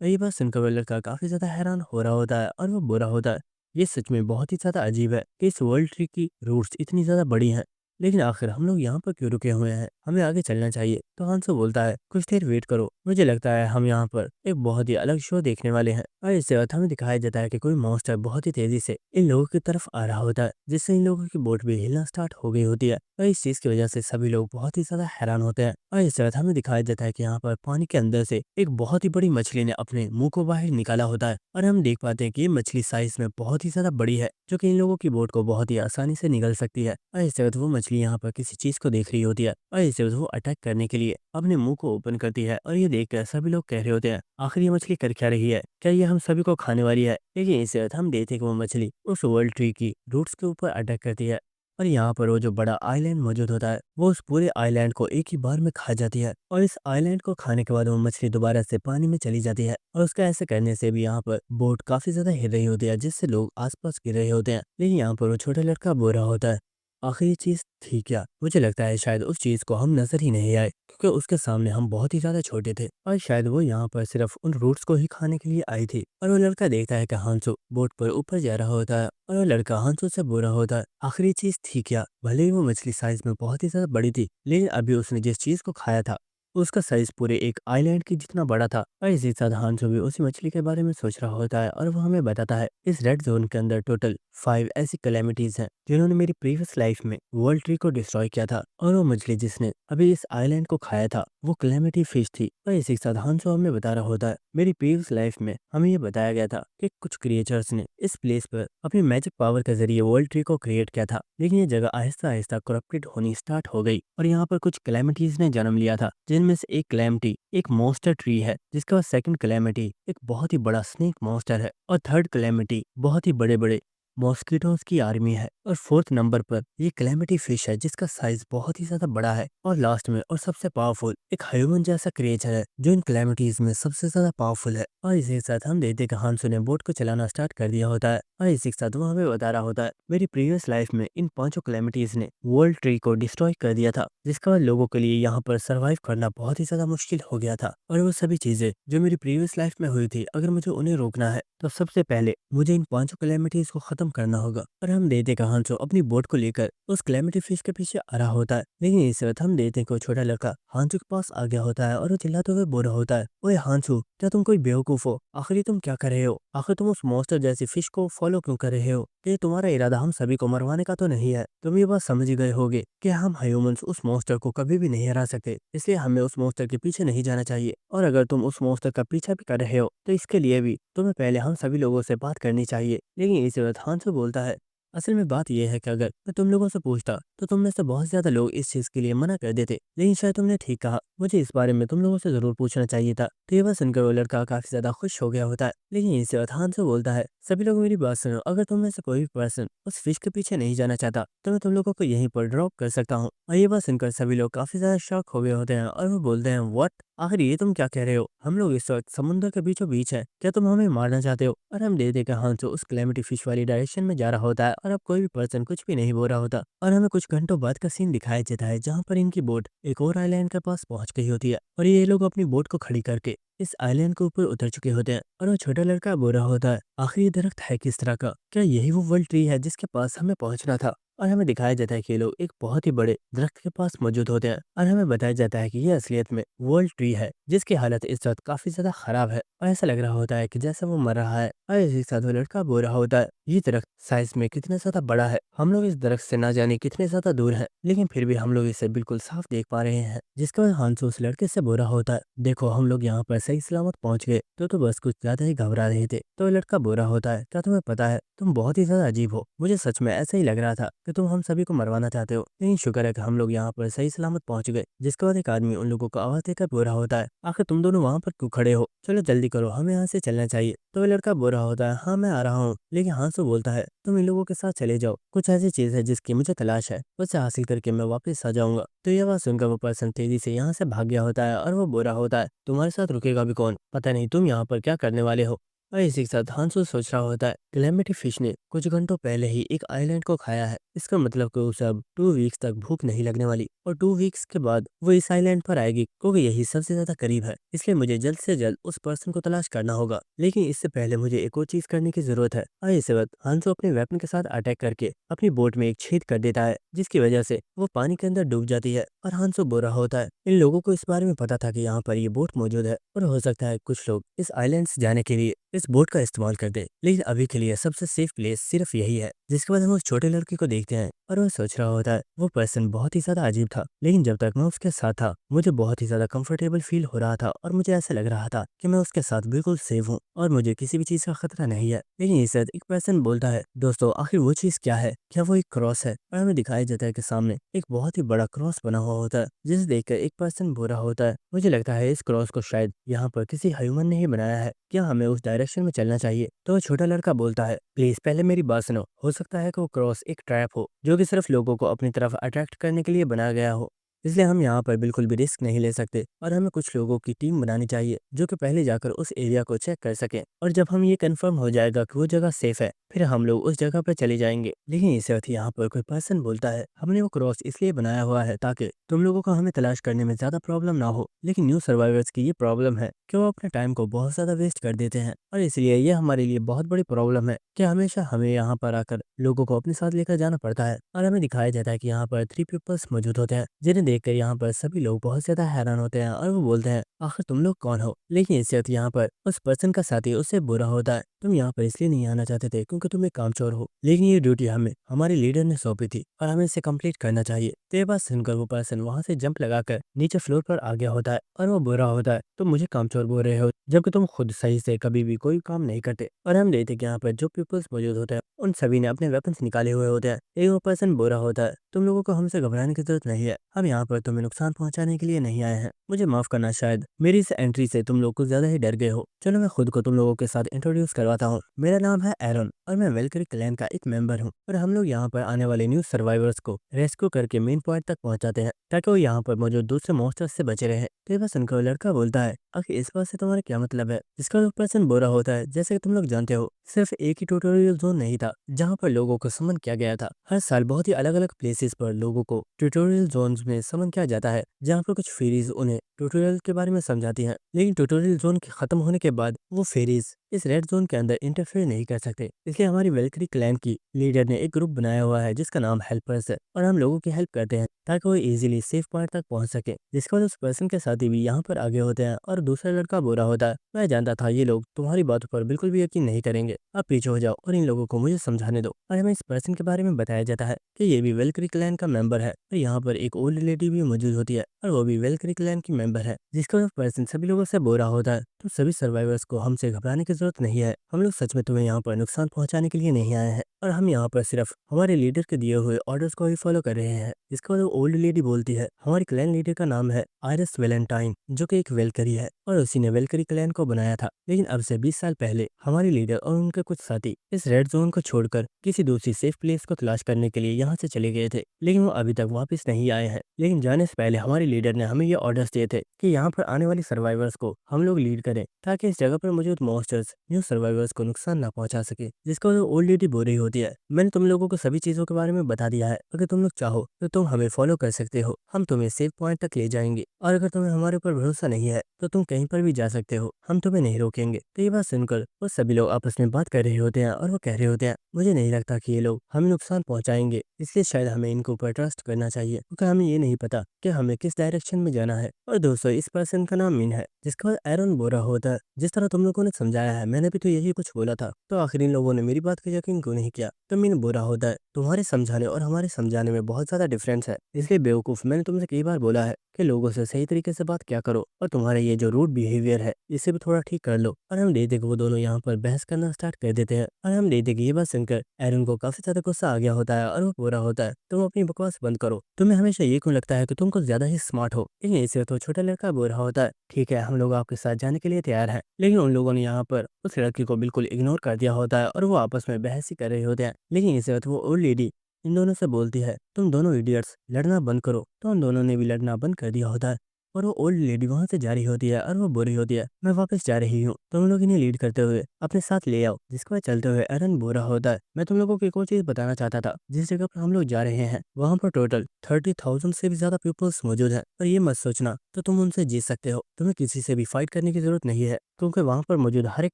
और ये बात सुनकर वो लड़का काफी ज्यादा हैरान हो रहा होता है और वो बुरा होता है, ये सच में बहुत ही ज्यादा अजीब है कि इस वर्ल्ड ट्री की रूट्स इतनी ज्यादा बड़ी हैं। लेकिन आखिर हम लोग यहाँ पर क्यों रुके हुए हैं? हमें आगे चलना चाहिए। तो हांसो बोलता है, कुछ देर वेट करो, मुझे लगता है हम यहाँ पर एक बहुत ही अलग शो देखने वाले हैं। और इसके बाद हमें दिखाया जाता है कि कोई मॉन्स्टर बहुत ही तेजी से इन लोगों की तरफ आ रहा होता है, जिससे इन लोगों की बोट भी हिलना स्टार्ट हो गई होती है और इस चीज की वजह से सभी लोग बहुत ही ज्यादा हैरान होते हैं। और इसके बाद हमें दिखाया जाता है कि यहाँ पर पानी के अंदर से एक बहुत ही बड़ी मछली ने अपने मुंह को बाहर निकाला होता है और हम देख पाते हैं कि ये मछली साइज में बहुत ही ज्यादा बड़ी है, जो कि इन लोगों की बोट को बहुत ही आसानी से निगल सकती है। और इसके बाद वो मछली यहाँ पर किसी चीज को देख रही होती है और इसके बाद वो अटैक करने के लिए अपने मुंह को ओपन करती है और ये देखकर सभी लोग कह रहे होते हैं, आखिर ये मछली कर क्या रही है? क्या ये हम सभी को खाने वाली है? लेकिन इसके बाद हम देखते हैं कि वो मछली उस वर्ल्ड ट्री की रूट्स के ऊपर अटैक करती है और यहाँ पर वो जो बड़ा आइलैंड मौजूद होता है वो उस पूरे आइलैंड को एक ही बार में खा जाती है और इस आइलैंड को खाने के बाद वो मछली दोबारा से पानी में चली जाती है और उसका ऐसे करने से भी यहाँ पर बोट काफी ज्यादा हिल रही होती है, जिससे लोग आसपास गिर रहे होते हैं। लेकिन यहाँ पर वो छोटा लड़का बोल रहा होता है, आखिर ये चीज थी क्या? मुझे लगता है शायद उस चीज को हम नजर ही नहीं आए क्योंकि उसके सामने हम बहुत ही ज्यादा छोटे थे और शायद वो यहाँ पर सिर्फ उन रूट्स को ही खाने के लिए आई थी। और वो लड़का देखता है कि हांसो बोट पर ऊपर जा रहा होता है और वो लड़का हांसो से बोल रहा होता है, आखिर ये चीज थी क्या? भले ही वो मछली साइज में बहुत ही ज्यादा बड़ी थी, लेकिन अभी उसने जिस चीज को खाया था उसका साइज पूरे एक आइलैंड की जितना बड़ा था। और इसी के साथ हांसो भी उसी मछली के बारे में सोच रहा होता है और वो हमें बताता है, इस रेड जोन के अंदर टोटल 5 ऐसी कैलेमिटीज हैं जिन्होंने मेरी प्रीवियस लाइफ में वर्ल्ड ट्री को डिस्ट्रॉय किया था और वो मछली जिसने अभी इस आइलैंड को खाया था वो कैलेमिटी फिश थी। और इसी के साथ हांसो हमें बता रहा होता है, मेरी प्रीवियस लाइफ में हमें ये बताया गया था कि कुछ क्रिएचर्स ने इस प्लेस पर अपनी मैजिक पावर के जरिए वर्ल्ड ट्री को क्रिएट किया था, लेकिन ये जगह आहिस्ता आहिस्ता करप्टेड होनी स्टार्ट हो गई और यहाँ पर कुछ कैलेमिटीज ने जन्म लिया था, जिनमें से एक कैलेमिटी एक मॉन्स्टर ट्री है, जिसके बाद सेकंड कैलेमिटी एक बहुत ही बड़ा स्नेक मॉन्स्टर है और थर्ड कैलेमिटी बहुत ही बड़े बड़े मॉस्किटोज की आर्मी है और फोर्थ नंबर पर ये कैलेमिटी फिश है जिसका साइज बहुत ही ज्यादा बड़ा है और लास्ट में और सबसे पावरफुल एक ह्यूमन जैसा क्रिएचर है जो इन कैलेमिटीज में सबसे ज्यादा पावरफुल है। और इसी के साथ हम देखते हैं कि हांसो ने बोट को चलाना स्टार्ट कर दिया होता है और इसी के साथ वो हमें बता रहा होता है, मेरी प्रीवियस लाइफ में इन पांचों कैलेमिटीज ने वर्ल्ड ट्री को डिस्ट्रॉय कर दिया था, जिसके बाद लोगों के लिए यहाँ पर सर्वाइव करना बहुत ही ज्यादा मुश्किल हो गया था। और वो सभी चीजें जो मेरी प्रीवियस लाइफ में हुई थी, अगर मुझे उन्हें रोकना है तो सबसे पहले मुझे इन पांचों कैलेमिटीज को खत्म खत्म करना होगा। और हम देखते हैं कि हांसो अपनी बोट को लेकर उस कैलेमिटी फिश के पीछे आ रहा होता है, लेकिन इस वक्त हम देखते हैं कि वो छोटा लड़का हांसो के पास आ गया होता है और वो चिल्लाते हुए बोल रहा होता है, ओए हांसो, क्या तुम कोई बेवकूफ हो? आखिर तुम क्या कर रहे हो? आखिर तुम उस मॉन्स्टर जैसी फिश को फॉलो क्यों कर रहे हो? कि तुम्हारा इरादा हम सभी को मरवाने का तो नहीं है। तुम ये बात समझ ही गए होगे कि हम ह्यूमंस उस मॉन्स्टर को कभी भी नहीं हरा सकते, इसलिए हमें उस मॉन्स्टर के पीछे नहीं जाना चाहिए। और अगर तुम उस मॉन्स्टर का पीछा भी कर रहे हो तो इसके लिए भी तुम्हें पहले हम सभी लोगों से बात करनी चाहिए। लेकिन इस वक्त हांसो बोलता है, असल में बात यह है कि अगर मैं तुम लोगों से पूछता तो तुम में से बहुत ज्यादा लोग इस चीज के लिए मना कर देते, लेकिन शायद तुमने ठीक कहा, मुझे इस बारे में तुम लोगों से जरूर पूछना चाहिए था। तो ये बात सुनकर वो लड़का काफी ज्यादा खुश हो गया होता है। लेकिन इस वक्त हांसो बोलता है, सभी लोग मेरी बात सुनो, अगर तुम में से कोई भी पर्सन उस फिश के पीछे नहीं जाना चाहता तो मैं तुम लोगों को यहीं पर ड्रॉप कर सकता हूँ। और ये बात सुनकर सभी लोग काफी ज्यादा शॉक हो गए होते हैं और वो बोलते हैं, व्हाट? आखिर ये तुम क्या कह रहे हो? हम लोग इस वक्त समुद्र के बीचों बीच है, क्या तुम हमें मारना चाहते हो? और हम देखते हैं कि हांसो उस कैलेमिटी फिश वाली डायरेक्शन में जा रहा होता है और अब कोई भी पर्सन कुछ भी नहीं बोल रहा होता। और हमें कुछ घंटों बाद का सीन दिखाया जाता है जहाँ पर इनकी बोट एक और आइलैंड के पास पहुंच गई होती है और ये लोग अपनी बोट को खड़ी करके इस आइलैंड के ऊपर उतर चुके होते हैं। और वो छोटा लड़का बोल रहा होता है, आखिर ये दरख्त है किस तरह का? क्या यही वो वर्ल्ड ट्री है जिसके पास हमें पहुंचना था? और हमें दिखाया जाता है कि ये लोग एक बहुत ही बड़े दरख्त के पास मौजूद होते हैं और हमें बताया जाता है कि ये असलियत में वर्ल्ड ट्री है जिसकी हालत इस वक्त काफी ज्यादा खराब है और ऐसा लग रहा होता है कि जैसे वो मर रहा है। और इसी के साथ वो लड़का बोल रहा होता है, ये दरख्त साइज में कितना ज्यादा बड़ा है, हम लोग इस दरख्त से ना जाने कितने ज्यादा दूर हैं, लेकिन फिर भी हम लोग इसे बिल्कुल साफ देख पा रहे हैं। जिसके बाद हांसो उस लड़के से बोल रहा होता है, देखो हम लोग यहाँ पर सही सलामत पहुंच गए, तो बस कुछ ज्यादा ही घबरा रहे थे। तो वो लड़का बोल रहा होता है, क्या तुम्हें पता है तुम बहुत ही ज्यादा अजीब हो, मुझे सच में ऐसा ही लग रहा था कि तुम हम सभी को मरवाना चाहते हो, लेकिन शुक्र है कि हम लोग यहाँ पर सही सलामत पहुंच गए। जिसके बाद एक आदमी उन लोगों को आवाज देकर बोल रहा होता है, आखिर तुम दोनों वहाँ पर क्यों खड़े हो? चलो जल्दी करो, हमें यहाँ से चलना चाहिए। तो वो लड़का बोल रहा होता है, हाँ मैं आ रहा हूँ। लेकिन हांसो बोलता है, तुम इन लोगों के साथ चले जाओ, कुछ ऐसी चीज है जिसकी मुझे तलाश है, उसे हासिल करके मैं वापस आ जाऊंगा। तो ये बात सुनकर वो पर्सन तेजी से यहाँ से भाग गया होता है और वो बोल रहा होता है, तुम्हारे साथ रुकेगा भी कौन? पता नहीं तुम यहाँ पर क्या करने वाले हो। और इसी के साथ हांसो सोच रहा होता है, कैलेमिटी फिश ने कुछ घंटों पहले ही एक आइलैंड को खाया है, इसका मतलब कि उसे अब 2 वीक्स तक भूख नहीं लगने वाली और 2 वीक्स के बाद वो इस आइलैंड पर आएगी क्योंकि यही सबसे ज्यादा करीब है। इसलिए मुझे जल्द से जल्द उस पर्सन को तलाश करना होगा, लेकिन इससे पहले मुझे एक और चीज करने की जरूरत है। और इस वक्त हांसो अपने वेपन के साथ अटैक करके अपनी बोट में एक छेद कर देता है, जिसकी वजह से वो पानी के अंदर डूब जाती है। और हांसो बोल रहा होता है, इन लोगों को इस बारे में पता था कि यहाँ पर ये बोट मौजूद है और हो सकता है कुछ लोग इस आइलैंड से जाने के लिए इस बोट का इस्तेमाल कर दे, लेकिन अभी के लिए सबसे सेफ प्लेस सिर्फ यही है। जिसके बाद हम उस छोटे लड़के को देखते हैं और वो सोच रहा होता है, वो पर्सन बहुत ही ज्यादा अजीब था, लेकिन जब तक मैं उसके साथ था मुझे बहुत ही ज्यादा कंफर्टेबल फील हो रहा था और मुझे ऐसा लग रहा था कि मैं उसके साथ बिल्कुल सेफ हूँ और मुझे किसी भी चीज का खतरा नहीं है। लेकिन इस वक्त एक पर्सन बोलता है, दोस्तों आखिर वो चीज क्या है? क्या वो एक क्रॉस है? और हमें दिखाया जाता है कि सामने एक बहुत ही बड़ा क्रॉस बना हुआ होता है, जिसे देखकर एक पर्सन बोल रहा होता है, मुझे लगता है इस क्रॉस को शायद यहाँ पर किसी ह्यूमन ने ही बनाया है, क्या हमें उस डायरेक्शन में चलना चाहिए? तो वो छोटा लड़का बोलता है, प्लीज पहले मेरी बात सुनो, हो सकता है कि वो क्रॉस एक ट्रैप हो जो कि सिर्फ लोगों को अपनी तरफ अट्रैक्ट करने के लिए बनाया गया हो, इसलिए हम यहाँ पर बिल्कुल भी रिस्क नहीं ले सकते और हमें कुछ लोगों की टीम बनानी चाहिए जो कि पहले जाकर उस एरिया को चेक कर सकें, और जब हम ये कंफर्म हो जाएगा कि वो जगह सेफ है फिर हम लोग उस जगह पर चले जाएंगे। लेकिन इस वक्त यहाँ पर कोई पर्सन बोलता है, हमने वो क्रॉस इसलिए बनाया हुआ है ताकि तुम लोगों को हमें तलाश करने में ज्यादा प्रॉब्लम ना हो, लेकिन न्यू सर्वाइवर्स की ये प्रॉब्लम है कि वो अपने टाइम को बहुत ज्यादा वेस्ट कर देते हैं और इसलिए ये हमारे लिए बहुत बड़ी प्रॉब्लम है कि हमेशा हमें यहाँ पर आकर लोगों को अपने साथ लेकर जाना पड़ता है। और हमें दिखाया जाता है कि यहाँ पर 3 पीपल्स मौजूद होते हैं जिन्हें देखकर यहाँ पर सभी लोग बहुत ज्यादा हैरान होते हैं और वो बोलते हैं, आखिर तुम लोग कौन हो? लेकिन इस वक्त यहाँ पर उस पर्सन का साथी उससे बुरा होता है, तुम यहाँ पर इसलिए नहीं आना चाहते थे क्योंकि तुम एक कामचोर हो, लेकिन ये ड्यूटी हमें हमारे लीडर ने सौंपी थी और हमें इसे कंप्लीट करना चाहिए। तो ये बात सुनकर वो पर्सन वहाँ से जंप लगाकर नीचे फ्लोर पर आ गया होता है और वो बुरा होता है, तुम मुझे कामचोर बोल रहे हो जबकि तुम खुद सही से कभी भी कोई काम नहीं करते। और हम देखते कि यहाँ पर जो पीपल्स मौजूद होते हैं उन सभी ने अपने वेपन्स निकाले हुए होते हैं, लेकिन वो पर्सन बुरा होता है, तुम लोगों को हमसे घबराने की जरूरत नहीं है, हम यहाँ पर तुम्हें नुकसान पहुंचाने के लिए नहीं आए हैं। मुझे माफ करना, शायद मेरी इस एंट्री से तुम लोग कुछ ज्यादा ही डर गए हो। चलो मैं खुद को तुम लोगों के साथ इंट्रोड्यूस करवाता हूँ, मेरा नाम है एरन और मैं वेलकरी क्लैन का एक मेंबर हूँ और हम लोग यहाँ पर आने वाले न्यू सर्वाइवर्स को रेस्क्यू करके मेन पॉइंट तक पहुंचाते हैं ताकि वो यहाँ पर मौजूद दूसरे मॉन्स्टर्स से बचे रहे। तो ये बात सुनकर वो लड़का बोलता है, आखिर इस बात से तुम्हारा क्या मतलब है? जिसका वो पर्सन बोरा होता है, जैसे कि तुम लोग जानते हो सिर्फ एक ही ट्यूटोरियल जोन नहीं था जहाँ पर लोगों को समन किया गया था, हर साल बहुत ही अलग अलग प्लेसेस पर लोगों को ट्यूटोरियल जोन्स में समन किया जाता है जहाँ पर कुछ फेरीज उन्हें ट्यूटोरियल के बारे में समझाती हैं, लेकिन ट्यूटोरियल जोन के खत्म होने के बाद वो फेरीज इस रेड जोन के अंदर इंटरफेयर नहीं कर सकते। इसलिए हमारी वेलक्री क्लैन की लीडर ने एक ग्रुप बनाया हुआ है जिसका नाम हेल्पर्स है, और हम लोगों की हेल्प करते हैं ताकि वो इजीली सेफ पॉइंट तक पहुंच सके। जिसके बाद उस पर्सन के साथी भी यहाँ पर आगे होते हैं और दूसरा लड़का बुरा होता है। मैं जानता था ये लोग तुम्हारी बातों पर बिल्कुल भी यकीन नहीं करेंगे, आप पीछे हो जाओ और इन लोगों को मुझे समझाने दो। और हमें इस पर्सन के बारे में बताया जाता है कि ये भी वेलक्री क्लैन का मेंबर है, और यहाँ पर एक ओल्ड लेडी भी मौजूद होती है और वो भी वेलक्री क्लैन की मेंबर है। जिसका पर्सन सभी लोगों से बुरा होता है। तो सभी सर्वाइवर्स को हमसे घबराने की जरूरत नहीं है, हम लोग सच में तुम्हें यहाँ पर नुकसान पहुंचाने के लिए नहीं आए हैं, और हम यहाँ पर सिर्फ हमारे लीडर के दिए हुए ऑर्डर्स को ही फॉलो कर रहे हैं। इसके बाद ओल्ड लेडी बोलती है, हमारी क्लैन लीडर का नाम है आयरस वेलेंटाइन, जो कि एक वेलकरी है और उसी ने वेलकरी क्लैन को बनाया था। लेकिन अब से 20 साल पहले हमारी लीडर और उनके कुछ साथी इस रेड जोन को छोड़कर किसी दूसरी सेफ प्लेस को तलाश करने के लिए यहाँ से चले गए थे, लेकिन वो अभी तक वापस नहीं आए हैं। लेकिन जाने से पहले हमारी लीडर ने हमें ये ऑर्डर्स दिए थे कि यहाँ पर आने वाली सर्वाइवर्स को हम लोग लीड करें, ताकि इस जगह पर मौजूद मॉन्स्टर्स न्यू सर्वाइवर्स को नुकसान ना पहुंचा सके। जिसको ओल्ड लेडी बोल रही होती है, मैंने तुम लोगों को सभी चीजों के बारे में बता दिया है, अगर तुम लोग चाहो तो तुम हमें फॉलो कर सकते हो, हम तुम्हें सेफ पॉइंट तक ले जाएंगे, और अगर तुम्हें हमारे ऊपर भरोसा नहीं है तो तुम कहीं पर भी जा सकते हो, हम तुम्हें नहीं रोकेंगे। तो ये बात सुनकर वो सभी लोग आपस में बात कर रहे होते हैं और वो कह रहे होते हैं, मुझे नहीं लगता कि ये लोग हमें नुकसान पहुंचाएंगे, इसलिए शायद हमें इनके ऊपर ट्रस्ट करना चाहिए, क्योंकि हमें ये नहीं पता कि हमें किस डायरेक्शन में जाना है। और दोस्तों इस पर्सन का नाम मिन है, जिसके बाद एरन बोरा होता है। जिस तरह तुम लोगों ने समझाया है मैंने भी तो यही कुछ बोला था, तो आखिर इन लोगों ने मेरी बात का यकीन क्यों नहीं किया। तो मिन बोरा होता है, तुम्हारे समझाने और हमारे समझाने में बहुत ज्यादा डिफरेंस है, इसलिए बेवकूफ मैंने तुमसे कई बार बोला है कि लोगों से सही तरीके से बात क्या करो, और तुम्हारा ये जो रूड बिहेवियर है इसे भी थोड़ा ठीक कर लो। और हम देखते कि वो दोनों यहाँ पर बहस करना स्टार्ट कर देते हैं, और हम देखते कि ये बात सुनकर एरन को काफी ज्यादा गुस्सा आ गया होता है और वो बुरा होता है, तुम अपनी बकवास बंद करो, तुम्हें हमेशा ये क्यों लगता है कि तुम कुछ ज्यादा ही स्मार्ट हो। लेकिन इसे तो छोटा लड़का बुरा होता है, ठीक है हम लोग आपके साथ जाने के लिए तैयार हैं। लेकिन उन लोगों ने यहाँ पर उस लड़की को बिल्कुल इग्नोर कर दिया होता है और वो आपस में बहस ही कर रहे होते हैं। लेकिन इस वक्त वो ओल्ड लेडी इन दोनों से बोलती है, तुम दोनों इडियट्स लड़ना बंद करो। तो उन दोनों ने भी लड़ना बंद कर दिया होता है, और वो ओल्ड लेडी वहां से जा रही होती है और वो बोल रही होती है, मैं वापस जा रही हूँ, तुम लोग इन्हें लीड करते हुए अपने साथ ले आओ। जिसके बाद चलते हुए एरन बोरा होता है, मैं तुम लोगों को एक और चीज बताना चाहता था, जिस जगह पर हम लोग जा रहे हैं वहाँ पर टोटल 30,000 से भी ज्यादा पीपल्स मौजूद है, और ये मत सोचना तो तुम उनसे जीत सकते हो, तुम्हें किसी से भी फाइट करने की जरूरत नहीं है, क्योंकि वहाँ पर मौजूद हर एक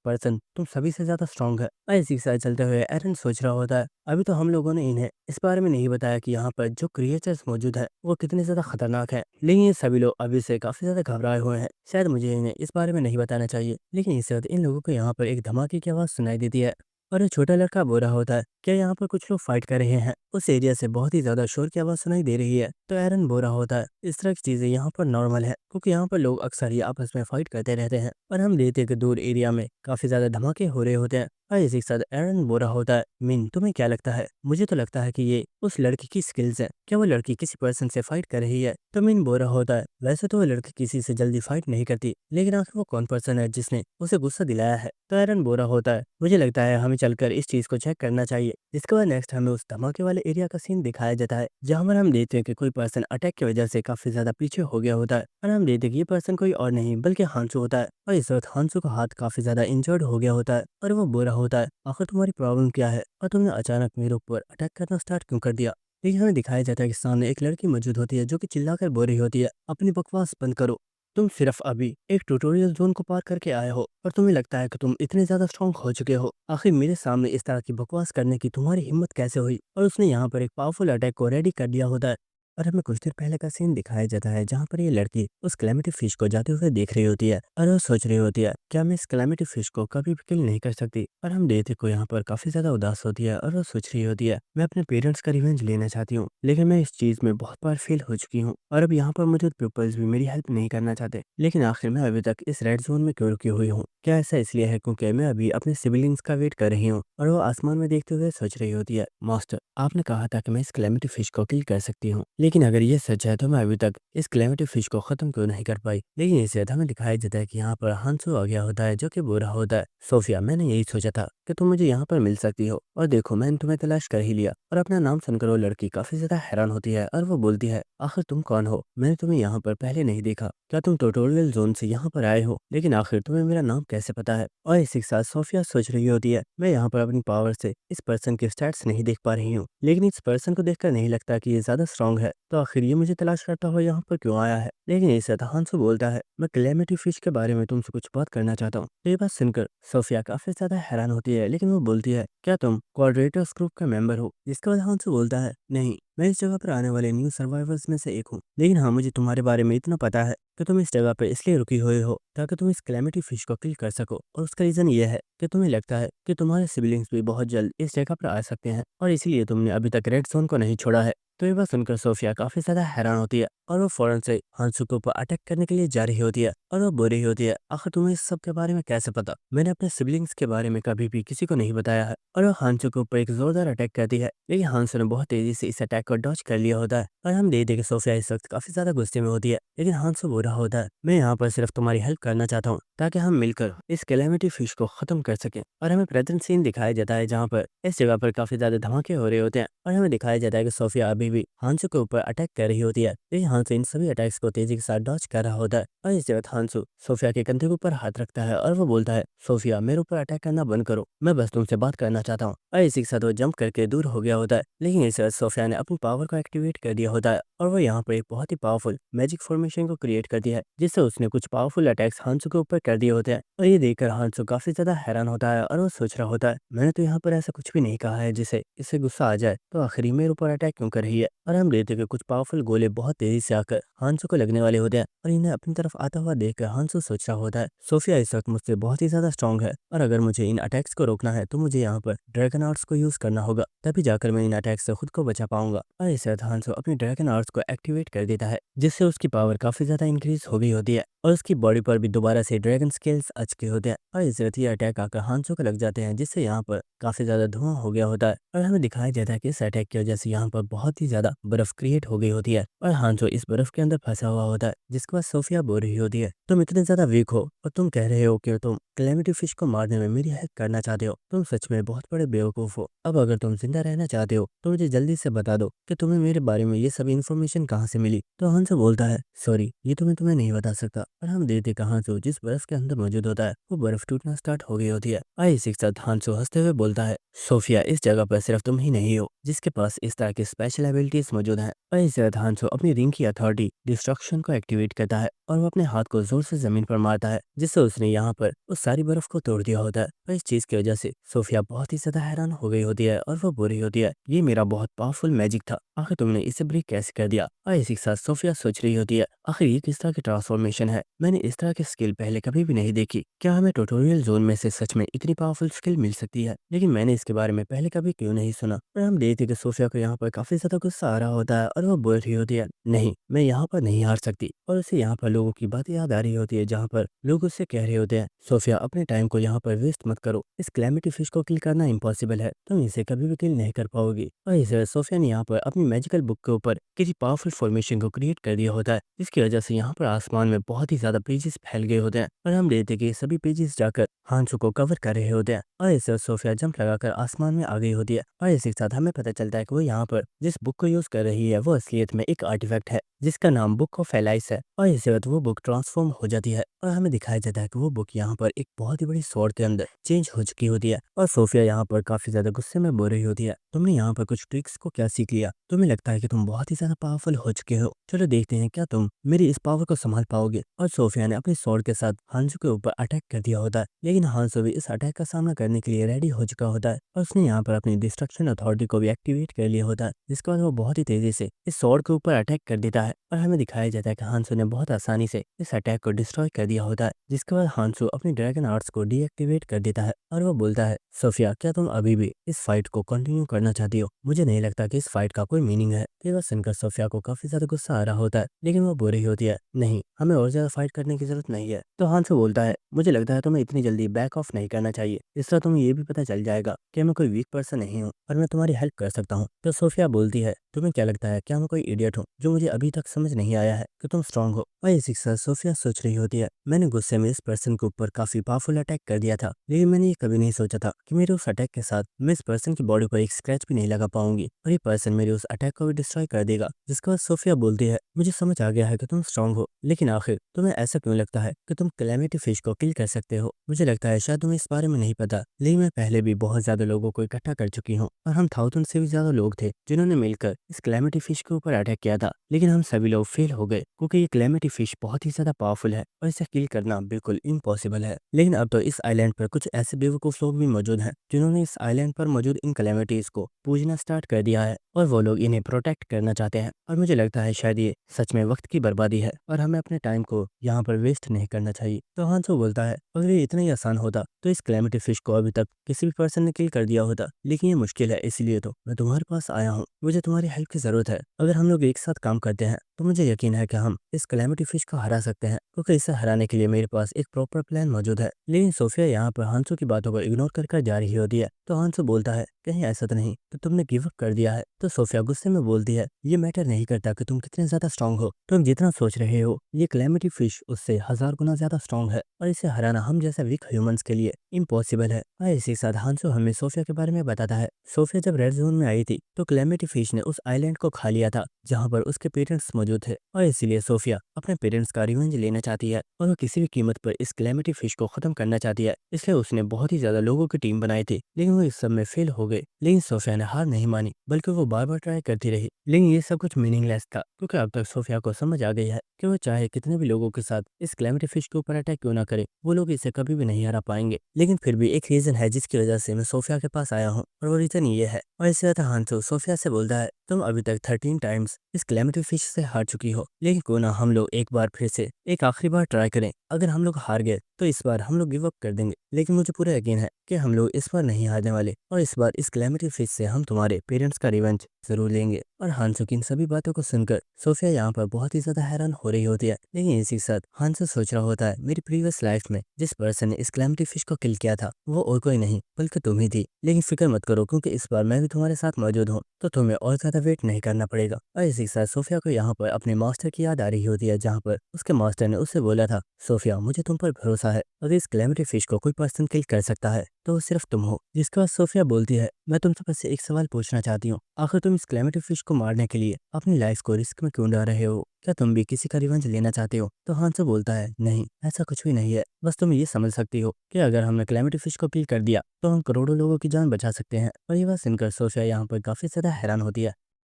पर्सन तुम सभी से ज्यादा स्ट्रांग है। और इसी के साथ चलते हुए एरन सोच रहा होता है, अभी तो हम लोगों ने इन्हें इस बारे में नहीं बताया कि यहाँ पर जो क्रिएचर्स मौजूद है वो कितने ज्यादा खतरनाक है, लेकिन ये सभी लोग अभी से काफी ज्यादा घबराए हुए हैं, शायद मुझे इन्हें इस बारे में नहीं बताना चाहिए। लेकिन इस वक्त इन लोगों को यहाँ पर एक धमाके की आवाज सुनाई देती है, और ये छोटा लड़का बोल रहा होता है, क्या यहाँ पर कुछ लोग फाइट कर रहे हैं। उस एरिया से बहुत ही ज्यादा शोर की आवाज सुनाई दे रही है। तो एरन बोल रहा होता है, इस तरह की चीजें यहाँ पर नॉर्मल है, क्योंकि यहाँ पर लोग अक्सर ही आपस में फाइट करते रहते हैं, और हम देखते हैं कि दूर एरिया में काफी ज्यादा धमाके हो रहे होते हैं। और इसी के साथ एरन बोल रहा होता है, मिन तुम्हें क्या लगता है, मुझे तो लगता है कि ये उस लड़की की स्किल्स है, क्या वो लड़की किसी पर्सन से फाइट कर रही है। तो मिन बोल रहा होता है, वैसे तो वो लड़की किसी से जल्दी फाइट नहीं करती, लेकिन आखिर वो कौन पर्सन है जिसने उसे गुस्सा दिलाया है। तो एरन बोल रहा होता है, मुझे लगता है हमें चलकर इस चीज को चेक करना चाहिए। जिसके बाद नेक्स्ट हमें उस धमाके वाले एरिया का सीन दिखाया जाता है, जहाँ पर हम देखते हैं कि कोई पर्सन अटैक की वजह से काफी ज्यादा पीछे हो गया होता है, और हम देखते हैं कि ये पर्सन कोई और नहीं बल्कि हांसू होता है। और इस वक्त हांसू का हाथ काफी ज्यादा इंजर्ड हो गया होता है, और वो बोल रहा होता है, आखिर तुम्हारी प्रॉब्लम क्या है, और तुमने अचानक मेरे ऊपर अटैक करना स्टार्ट क्यों कर दिया। लेकिन हमें दिखाया जाता है कि सामने एक लड़की मौजूद होती है जो कि चिल्लाकर बोल रही होती है, अपनी बकवास बंद करो, तुम सिर्फ अभी एक ट्यूटोरियल जोन को पार करके आए हो और तुम्हें लगता है कि तुम इतने ज्यादा स्ट्रांग हो चुके हो, आखिर मेरे सामने इस तरह की बकवास करने की तुम्हारी हिम्मत कैसे हुई। और उसने यहाँ पर एक पावरफुल अटैक को रेडी कर दिया होता है। और हमें कुछ देर पहले का सीन दिखाया जाता है, जहाँ पर ये लड़की उस क्लैमिटी फिश को जाते हुए देख रही होती है, और वो सोच रही होती है, क्या मैं इस क्लैमिटी फिश को कभी भी किल नहीं कर सकती। और हम देखते को यहाँ पर काफी ज्यादा उदास होती है, और वो सोच रही होती है, मैं अपने पेरेंट्स का रिवेंज लेना चाहती हूँ, लेकिन मैं इस चीज में बहुत बार फेल हो चुकी हूँ, और अब यहाँ पर मौजूद पीपल्स भी मेरी हेल्प नहीं करना चाहते। लेकिन आखिर मैं अभी तक इस रेड जोन में क्यों रुकी हुई हूँ, क्या ऐसा इसलिए है क्योंकि मैं अभी अपने सिबलिंग्स का वेट कर रही हूँ। और वो आसमान में देखते हुए सोच रही होती है, मास्टर आपने कहा था कि मैं इस क्लैमिटी फिश को किल कर सकती हूँ, लेकिन अगर ये सच है तो मैं अभी तक इस क्लैमिटी फिश को खत्म क्यों नहीं कर पाई। लेकिन इसे हमें दिखाया जाता है कि यहाँ पर हांसू आ गया होता है, जो कि बुरा होता है, सोफिया मैंने यही सोचा था कि तुम मुझे यहाँ पर मिल सकती हो, और देखो मैंने तुम्हें तलाश कर ही लिया। और अपना नाम सुनकर वो लड़की काफी ज्यादा हैरान होती है, और वो बोलती है, आखिर तुम कौन हो, मैंने तुम्हें यहाँ पर पहले नहीं देखा, क्या तुम ट्यूटोरियल जोन से यहाँ पर आए हो, लेकिन आखिर तुम्हें मेरा नाम कैसे पता है। और इसी के साथ सोफिया सोच रही होती है, मैं यहाँ पर अपनी पावर से इस पर्सन के स्टैट्स नहीं देख पा रही हूँ, लेकिन इस पर्सन को देखकर नहीं लगता कि ये ज्यादा स्ट्रांग है, तो आखिर ये मुझे तलाश करता हुआ यहाँ पर क्यों आया है। लेकिन इस हांसू बोलता है, मैं क्लैमिटी फिश के बारे में तुमसे कुछ बात करना चाहता हूँ। तो ये बात सुनकर सोफिया काफी ज्यादा हैरान होती है, लेकिन वो बोलती है, क्या तुम कोऑर्डिनेटर्स ग्रुप का मेंबर हो? जिसके बाद हांसो बोलता है, नहीं, मैं इस जगह पर आने वाले न्यू सर्वाइवर्स में से एक हूँ, लेकिन हाँ, मुझे तुम्हारे बारे में इतना पता है कि तुम इस जगह पर इसलिए रुकी हुई हो ताकि तुम इस कैलेमिटी फिश को किल कर सको, और उसका रीजन ये है कि तुम्हें लगता है कि तुम्हारे सिबलिंग्स भी बहुत जल्द इस जगह पर आ सकते हैं, और इसीलिए तुमने अभी तक रेड जोन को नहीं छोड़ा है। तो ये बात सुनकर सोफिया काफी ज्यादा हैरान होती है, और वो फौरन से हांसू के ऊपर अटैक करने के लिए जा रही होती है, और वो बोल रही होती है, आखिर तुम्हें इस सब के बारे में कैसे पता? मैंने अपने सिबलिंग्स के बारे में कभी भी किसी को नहीं बताया है। और वो हांसू के ऊपर एक जोरदार अटैक करती है, लेकिन हांसू ने बहुत तेजी से इस अटैक को डॉज कर लिया होता है, और हम देखते हैं कि सोफिया इस वक्त काफी ज्यादा गुस्से में होती है, लेकिन हांसू बोल रहा होता है, मैं यहाँ पर सिर्फ तुम्हारी हेल्प करना चाहता हूँ ताकि हम मिलकर इस कैलेमिटी फिश को खत्म कर सकें। और हमें प्रेजेंट सीन दिखाया जाता है जहाँ पर इस जगह पर काफी ज्यादा धमाके हो रहे होते हैं, और हमें दिखाया जाता है कि सोफिया अभी भी हांसू के ऊपर अटैक कर रही होती है, लेकिन हांसू इन सभी अटैक्स को तेजी के साथ डॉज कर रहा होता है। और इस वक्त हांसू सोफिया के कंधे के ऊपर हाथ रखता है, और वो बोलता है, सोफिया, मेरे ऊपर अटैक करना बंद करो, मैं बस तुमसे बात करना चाहता हूँ। और इसी के साथ वो जंप करके दूर हो गया होता है, लेकिन इस वक्त सोफिया ने अपनी पावर को एक्टिवेट कर दिया होता है, और वो यहाँ पर एक बहुत ही पावरफुल मैजिक फॉर्मेशन को क्रिएट कर दिया है, जिससे उसने कुछ पावरफुल अटैक्स हांसू के ऊपर कर दिए होते हैं। और ये देखकर हांसू काफी ज्यादा हैरान होता है, और वो सोच रहा होता है, मैंने तो यहाँ पर ऐसा कुछ भी नहीं कहा है जिसे इससे गुस्सा आ जाए, तो आखिर ये मेरे ऊपर अटैक क्यों कर रही है? और हम देखते हैं कि कुछ पावरफुल गोले बहुत तेजी से आकर हांसू को लगने वाले होते हैं, और इन्हें अपनी तरफ आता हुआ देखकर हांसू सोच रहा होता है, सोफिया इस वक्त मुझसे बहुत ही ज्यादा स्ट्रांग है, और अगर मुझे इन अटैक्स को रोकना है तो मुझे यहाँ पर ड्रैगन आर्ट्स को यूज करना होगा, तभी जाकर मैं इन अटैक्स से खुद को बचा पाऊंगा। और इस वक्त हांसू अपनी ड्रैगन आर्ट्स को एक्टिवेट कर देता है, जिससे उसकी पावर काफी ज्यादा इंक्रीज हो गई होती है, और उसकी बॉडी पर भी दोबारा से ड्रैगन स्केल्स आ चुके होते हैं। और इस वक्त ये अटैक आकर हांसू को लग जाते हैं, जिससे यहाँ पर काफी ज्यादा धुआं हो गया होता है, और हमें दिखाया जाता है कि इस अटैक की वजह से यहाँ पर बहुत ही ज्यादा बर्फ क्रिएट हो गई होती है, और हांसू इस बर्फ के अंदर फंसा हुआ होता है, जिसके बाद सोफिया बोल रही होती है, तुम इतने ज्यादा वीक हो और तुम कह रहे हो कि तुम कैलेमिटी फिश को मारने में मेरी हेल्प करना चाहते हो, तुम सच में बहुत बड़े बेवकूफ हो। अब अगर तुम जिंदा रहना चाहते हो तो मुझे जल्दी से बता दो कि तुम्हें मेरे बारे में ये सब इन्फॉर्मेशन कहाँ से मिली। तो हांसू बोलता है, सॉरी, ये तो मैं तुम्हें नहीं बता सकता। और हम देखते कि हांसू जिस बर्फ के अंदर मौजूद होता है वो बर्फ टूटना स्टार्ट हो गई होती है। आई इसी के साथ हांसू हंसते हुए बोलता है, सोफिया, इस जगह पर सिर्फ तुम ही नहीं हो जिसके पास इस तरह की स्पेशल एबिलिटीज मौजूद हैं। और इस तरह हांसू अपनी रिंग की अथॉरिटी डिस्ट्रक्शन को एक्टिवेट करता है, और वो अपने हाथ को जोर से जमीन पर मारता है, जिससे उसने यहाँ पर उस सारी बर्फ को तोड़ दिया होता है। और इस चीज की वजह से सोफिया बहुत ही ज्यादा हैरान हो गई होती है, और वो बोल रही होती है, ये मेरा बहुत पावरफुल मैजिक था, आखिर तुमने इसे ब्रेक कैसे कर दिया? और इसी के साथ सोफिया सोच रही होती है, आखिर ये किस तरह की ट्रांसफॉर्मेशन है, मैंने इस तरह की स्किल पहले कभी भी नहीं देखी, क्या हमें ट्यूटोरियल जोन में से सच में इतनी पावरफुल स्किल मिल सकती है? लेकिन मैंने इसके बारे में पहले कभी क्यों नहीं सुना। और हम देखते कि सोफिया को यहाँ पर काफी ज्यादा गुस्सा आ रहा होता है, और वो बोल रही होती है, नहीं, मैं यहाँ पर नहीं हार सकती। और उसे यहाँ पर लोगों की बातें याद आ रही होती है, जहाँ पर लोग उससे कह रहे होते हैं, सोफिया, अपने टाइम को यहाँ पर वेस्ट मत करो, इस कैलेमिटी फिश को किल करना इम्पॉसिबल है, तुम इसे कभी भी किल नहीं कर पाओगी। और इस वजह सोफिया ने यहाँ पर अपनी मैजिकल बुक के ऊपर किसी पावरफुल फॉर्मेशन को क्रिएट कर दिया होता है, जिसकी वजह से यहाँ पर आसमान में बहुत ही ज्यादा पेजेस फैल गए होते हैं, और हम देखते हैं कि सभी पेजेस जाकर हांसू को कवर कर रहे होते हैं। और इस वजह सोफिया जंप लगाकर आसमान में आ गई होती है, और इसी के साथ हमें पता चलता है कि वो यहाँ पर जिस बुक को यूज कर रही है वो असलियत में एक आर्टिफैक्ट है, जिसका नाम बुक ऑफ एलाइस है। और इसी वक्त वो बुक ट्रांसफॉर्म हो जाती है, और हमें दिखाया जाता है कि वो बुक यहाँ पर एक बहुत ही बड़ी स्वॉर्ड के अंदर चेंज हो चुकी होती है। और सोफिया यहाँ पर काफी ज्यादा गुस्से में बोल रही होती है, तुमने यहाँ पर कुछ ट्रिक्स को क्या सीख लिया? तुम्हें लगता है कि तुम बहुत ही ज्यादा पावरफुल हो चुके हो, चलो देखते हैं क्या तुम मेरी इस पावर को संभाल पाओगे। और सोफिया ने अपनी स्वॉर्ड के साथ हांसू के ऊपर अटैक कर दिया होता है, लेकिन हांसू भी इस अटैक का सामना करने के लिए रेडी हो चुका होता है, और उसने यहाँ पर अपनी डिस्ट्रक्शन अथॉरिटी को भी एक्टिवेट कर लिया होता है, जिसके बाद वो बहुत ही तेजी से इस स्वॉर्ड के ऊपर अटैक कर देता है। और हमें दिखाया जाता है कि हांसू ने बहुत आसानी से इस अटैक को डिस्ट्रॉय कर दिया होता है, जिसके बाद हांसू अपनी ड्रैगन आर्ट्स को डीएक्टिवेट कर देता है, और वो बोलता है, सोफिया, क्या तुम अभी भी इस फाइट को कंटिन्यू करना चाहती हो? मुझे नहीं लगता कि इस फाइट का कोई मीनिंग है। ये बात सुनकर सोफिया को काफी ज्यादा गुस्सा आ रहा होता है, लेकिन वो बोल रही होती है, नहीं, हमें और ज्यादा फाइट करने की जरूरत नहीं है। तो हांसू बोलता है, मुझे लगता है तुम्हें इतनी जल्दी बैक ऑफ नहीं करना चाहिए, इस तरह तुम्हें ये भी पता चल जाएगा कि मैं कोई वीक पर्सन नहीं हूँ, और मैं तुम्हारी हेल्प कर सकता हूँ। तो सोफिया बोलती है, तुम्हें क्या लगता है, क्या मैं कोई इडियट हूँ जो मुझे अभी तक समझ नहीं आया है कि तुम स्ट्रांग हो? और इसी के साथ सोफिया सोच रही होती है, मैंने गुस्से में इस पर्सन के ऊपर काफी पावरफुल अटैक कर दिया था, लेकिन मैंने ये कभी नहीं सोचा था कि मेरे उस अटैक के साथ मैं इस पर्सन की बॉडी पर एक स्क्रैच भी नहीं लगा पाऊंगी, और ये पर्सन मेरे उस अटैक को भी डिस्ट्रॉय कर देगा। जिसके बाद सोफिया बोलती है, मुझे समझ आ गया है कि तुम स्ट्रांग हो, लेकिन आखिर तुम्हें ऐसा क्यों लगता है कि तुम कैलेमिटी फिश को किल कर सकते हो? मुझे लगता है शायद तुम्हें इस बारे में नहीं पता, लेकिन मैं पहले भी बहुत ज्यादा लोगों को इकट्ठा कर चुकी हूँ, और हम 1000 से भी ज्यादा लोग थे जिन्होंने मिलकर इस कैलेमिटी फिश के ऊपर अटैक किया था, लेकिन हम सभी लोग फेल हो गए क्योंकि ये क्लैमिटी फिश बहुत ही ज्यादा पावरफुल है और इसे किल करना बिल्कुल इम्पॉसिबल है। लेकिन अब तो इस आइलैंड पर कुछ ऐसे बेवकूफ लोग भी मौजूद हैं जिन्होंने इस आइलैंड पर मौजूद इन क्लैमिटीज को पूजना स्टार्ट कर दिया है और वो लोग इन्हें प्रोटेक्ट करना चाहते हैं। और मुझे लगता है शायद ये सच में वक्त की बर्बादी है और हमें अपने टाइम को यहाँ पर वेस्ट नहीं करना चाहिए। तो हांसो बोलता है अगर ये इतना ही आसान होता तो इस क्लैमिटी फिश को अभी तक किसी भी पर्सन ने किल कर दिया होता, लेकिन ये मुश्किल है, इसलिए तो मैं तुम्हारे पास आया हूँ। मुझे तुम्हारी हेल्प की जरूरत है। अगर हम लोग एक साथ काम करते हैं तो मुझे यकीन है कि हम इस क्लैमिटी फिश को हरा सकते हैं, क्योंकि इसे हराने के लिए मेरे पास एक प्रॉपर प्लान मौजूद है। लेकिन सोफिया यहाँ पर हांसो की बातों को इग्नोर कर जा रही होती है। तो हांसो बोलता है कहीं ऐसा तो नहीं तो तुमने गिव अप कर दिया है। तो सोफिया गुस्से में बोलती है ये मैटर नहीं करता कि तुम कितने ज्यादा स्ट्रांग हो, तुम जितना सोच रहे हो ये क्लैमिटी फिश उससे 1000 गुना ज्यादा स्ट्रांग है और इसे हराना हम जैसे वीक ह्यूमंस के लिए इम्पॉसिबल है। और इसी के साथ हांसो हमें सोफिया के बारे में बताता है। सोफिया जब रेड जोन में आई थी तो क्लैमिटी फिश ने उस आइलैंड को खा लिया था जहाँ पर उसके पेरेंट्स मौजूद थे, और इसीलिए सोफिया अपने पेरेंट्स का रिवेंज लेना चाहती है और वो किसी भी कीमत पर इस क्लैमिटी फिश को खत्म करना चाहती है। इसलिए उसने बहुत ही ज्यादा लोगों की टीम बनाई थी, लेकिन वो इस सब में फेल हो गए। लेकिन सोफिया ने हार नहीं मानी, बल्कि वो बार बार ट्राई करती रही। लेकिन ये सब कुछ मीनिंगलेस था, क्योंकि अब तक सोफिया को समझ आ गई है कि वो चाहे कितने भी लोगों के साथ इस क्लैमिटी फिश के ऊपर अटैक क्यों ना करे, वो लोग इसे कभी भी नहीं हरा पाएंगे। लेकिन फिर भी एक रीजन है जिसकी वजह से मैं सोफिया के पास आया हूँ, और वो रीजन ये है। और इसके बाद हांसो सोफिया से बोलता है तुम अभी तक 13 टाइम्स इस क्लैमिटी फिश से हार चुकी हो, लेकिन क्यों ना हम लोग एक बार फिर से एक आखिरी बार ट्राई करें। अगर हम लोग हार गए तो इस बार हम लोग गिव अप कर देंगे, लेकिन मुझे पूरा यकीन है कि हम लोग इस बार नहीं हारने वाले, और इस बार इस क्लैमिटी फिश से हम तुम्हारे पेरेंट्स का रिवेंज जरूर लेंगे। और हांसो की इन सभी बातों को सुनकर सोफिया यहाँ पर बहुत ही ज्यादा हैरान हो रही होती है। लेकिन इसी के साथ हांसो सोच रहा होता है मेरी प्रीवियस लाइफ में जिस पर्सन ने इस क्लैमिटी फिश को किल किया था वो और कोई नहीं बल्कि तुम ही थी। लेकिन फिक्र मत करो, क्योंकि इस बार मैं भी तुम्हारे साथ मौजूद हूँ, तो तुम्हें और ज्यादा वेट नहीं करना पड़ेगा। और इसी के साथ सोफिया को यहाँ पर अपने मास्टर की याद आ रही होती है, जहाँ पर उसके मास्टर ने उससे बोला था सोफिया मुझे तुम पर भरोसा है, अगर इस क्लैमिटी फिश को कोई पर्सन किल कर सकता है तो वो सिर्फ तुम हो। जिसके बाद सोफिया बोलती है मैं तुमसे बस एक सवाल पूछना चाहती हूँ, आखिर तुम इस क्लैमिटी फिश को मारने के लिए अपनी लाइफ को रिस्क में क्यों डाल रहे हो? क्या तुम भी किसी का रिवेंज लेना चाहते हो? तो हांसो बोलता है नहीं, ऐसा कुछ भी नहीं है, बस तुम ये समझ सकती हो कि अगर हमने क्लैमिटी फिश को किल कर दिया तो हम करोड़ों लोगों की जान बचा सकते हैं। और ये बात सुनकर सोफिया यहाँ पर काफी ज्यादा हैरान होती है।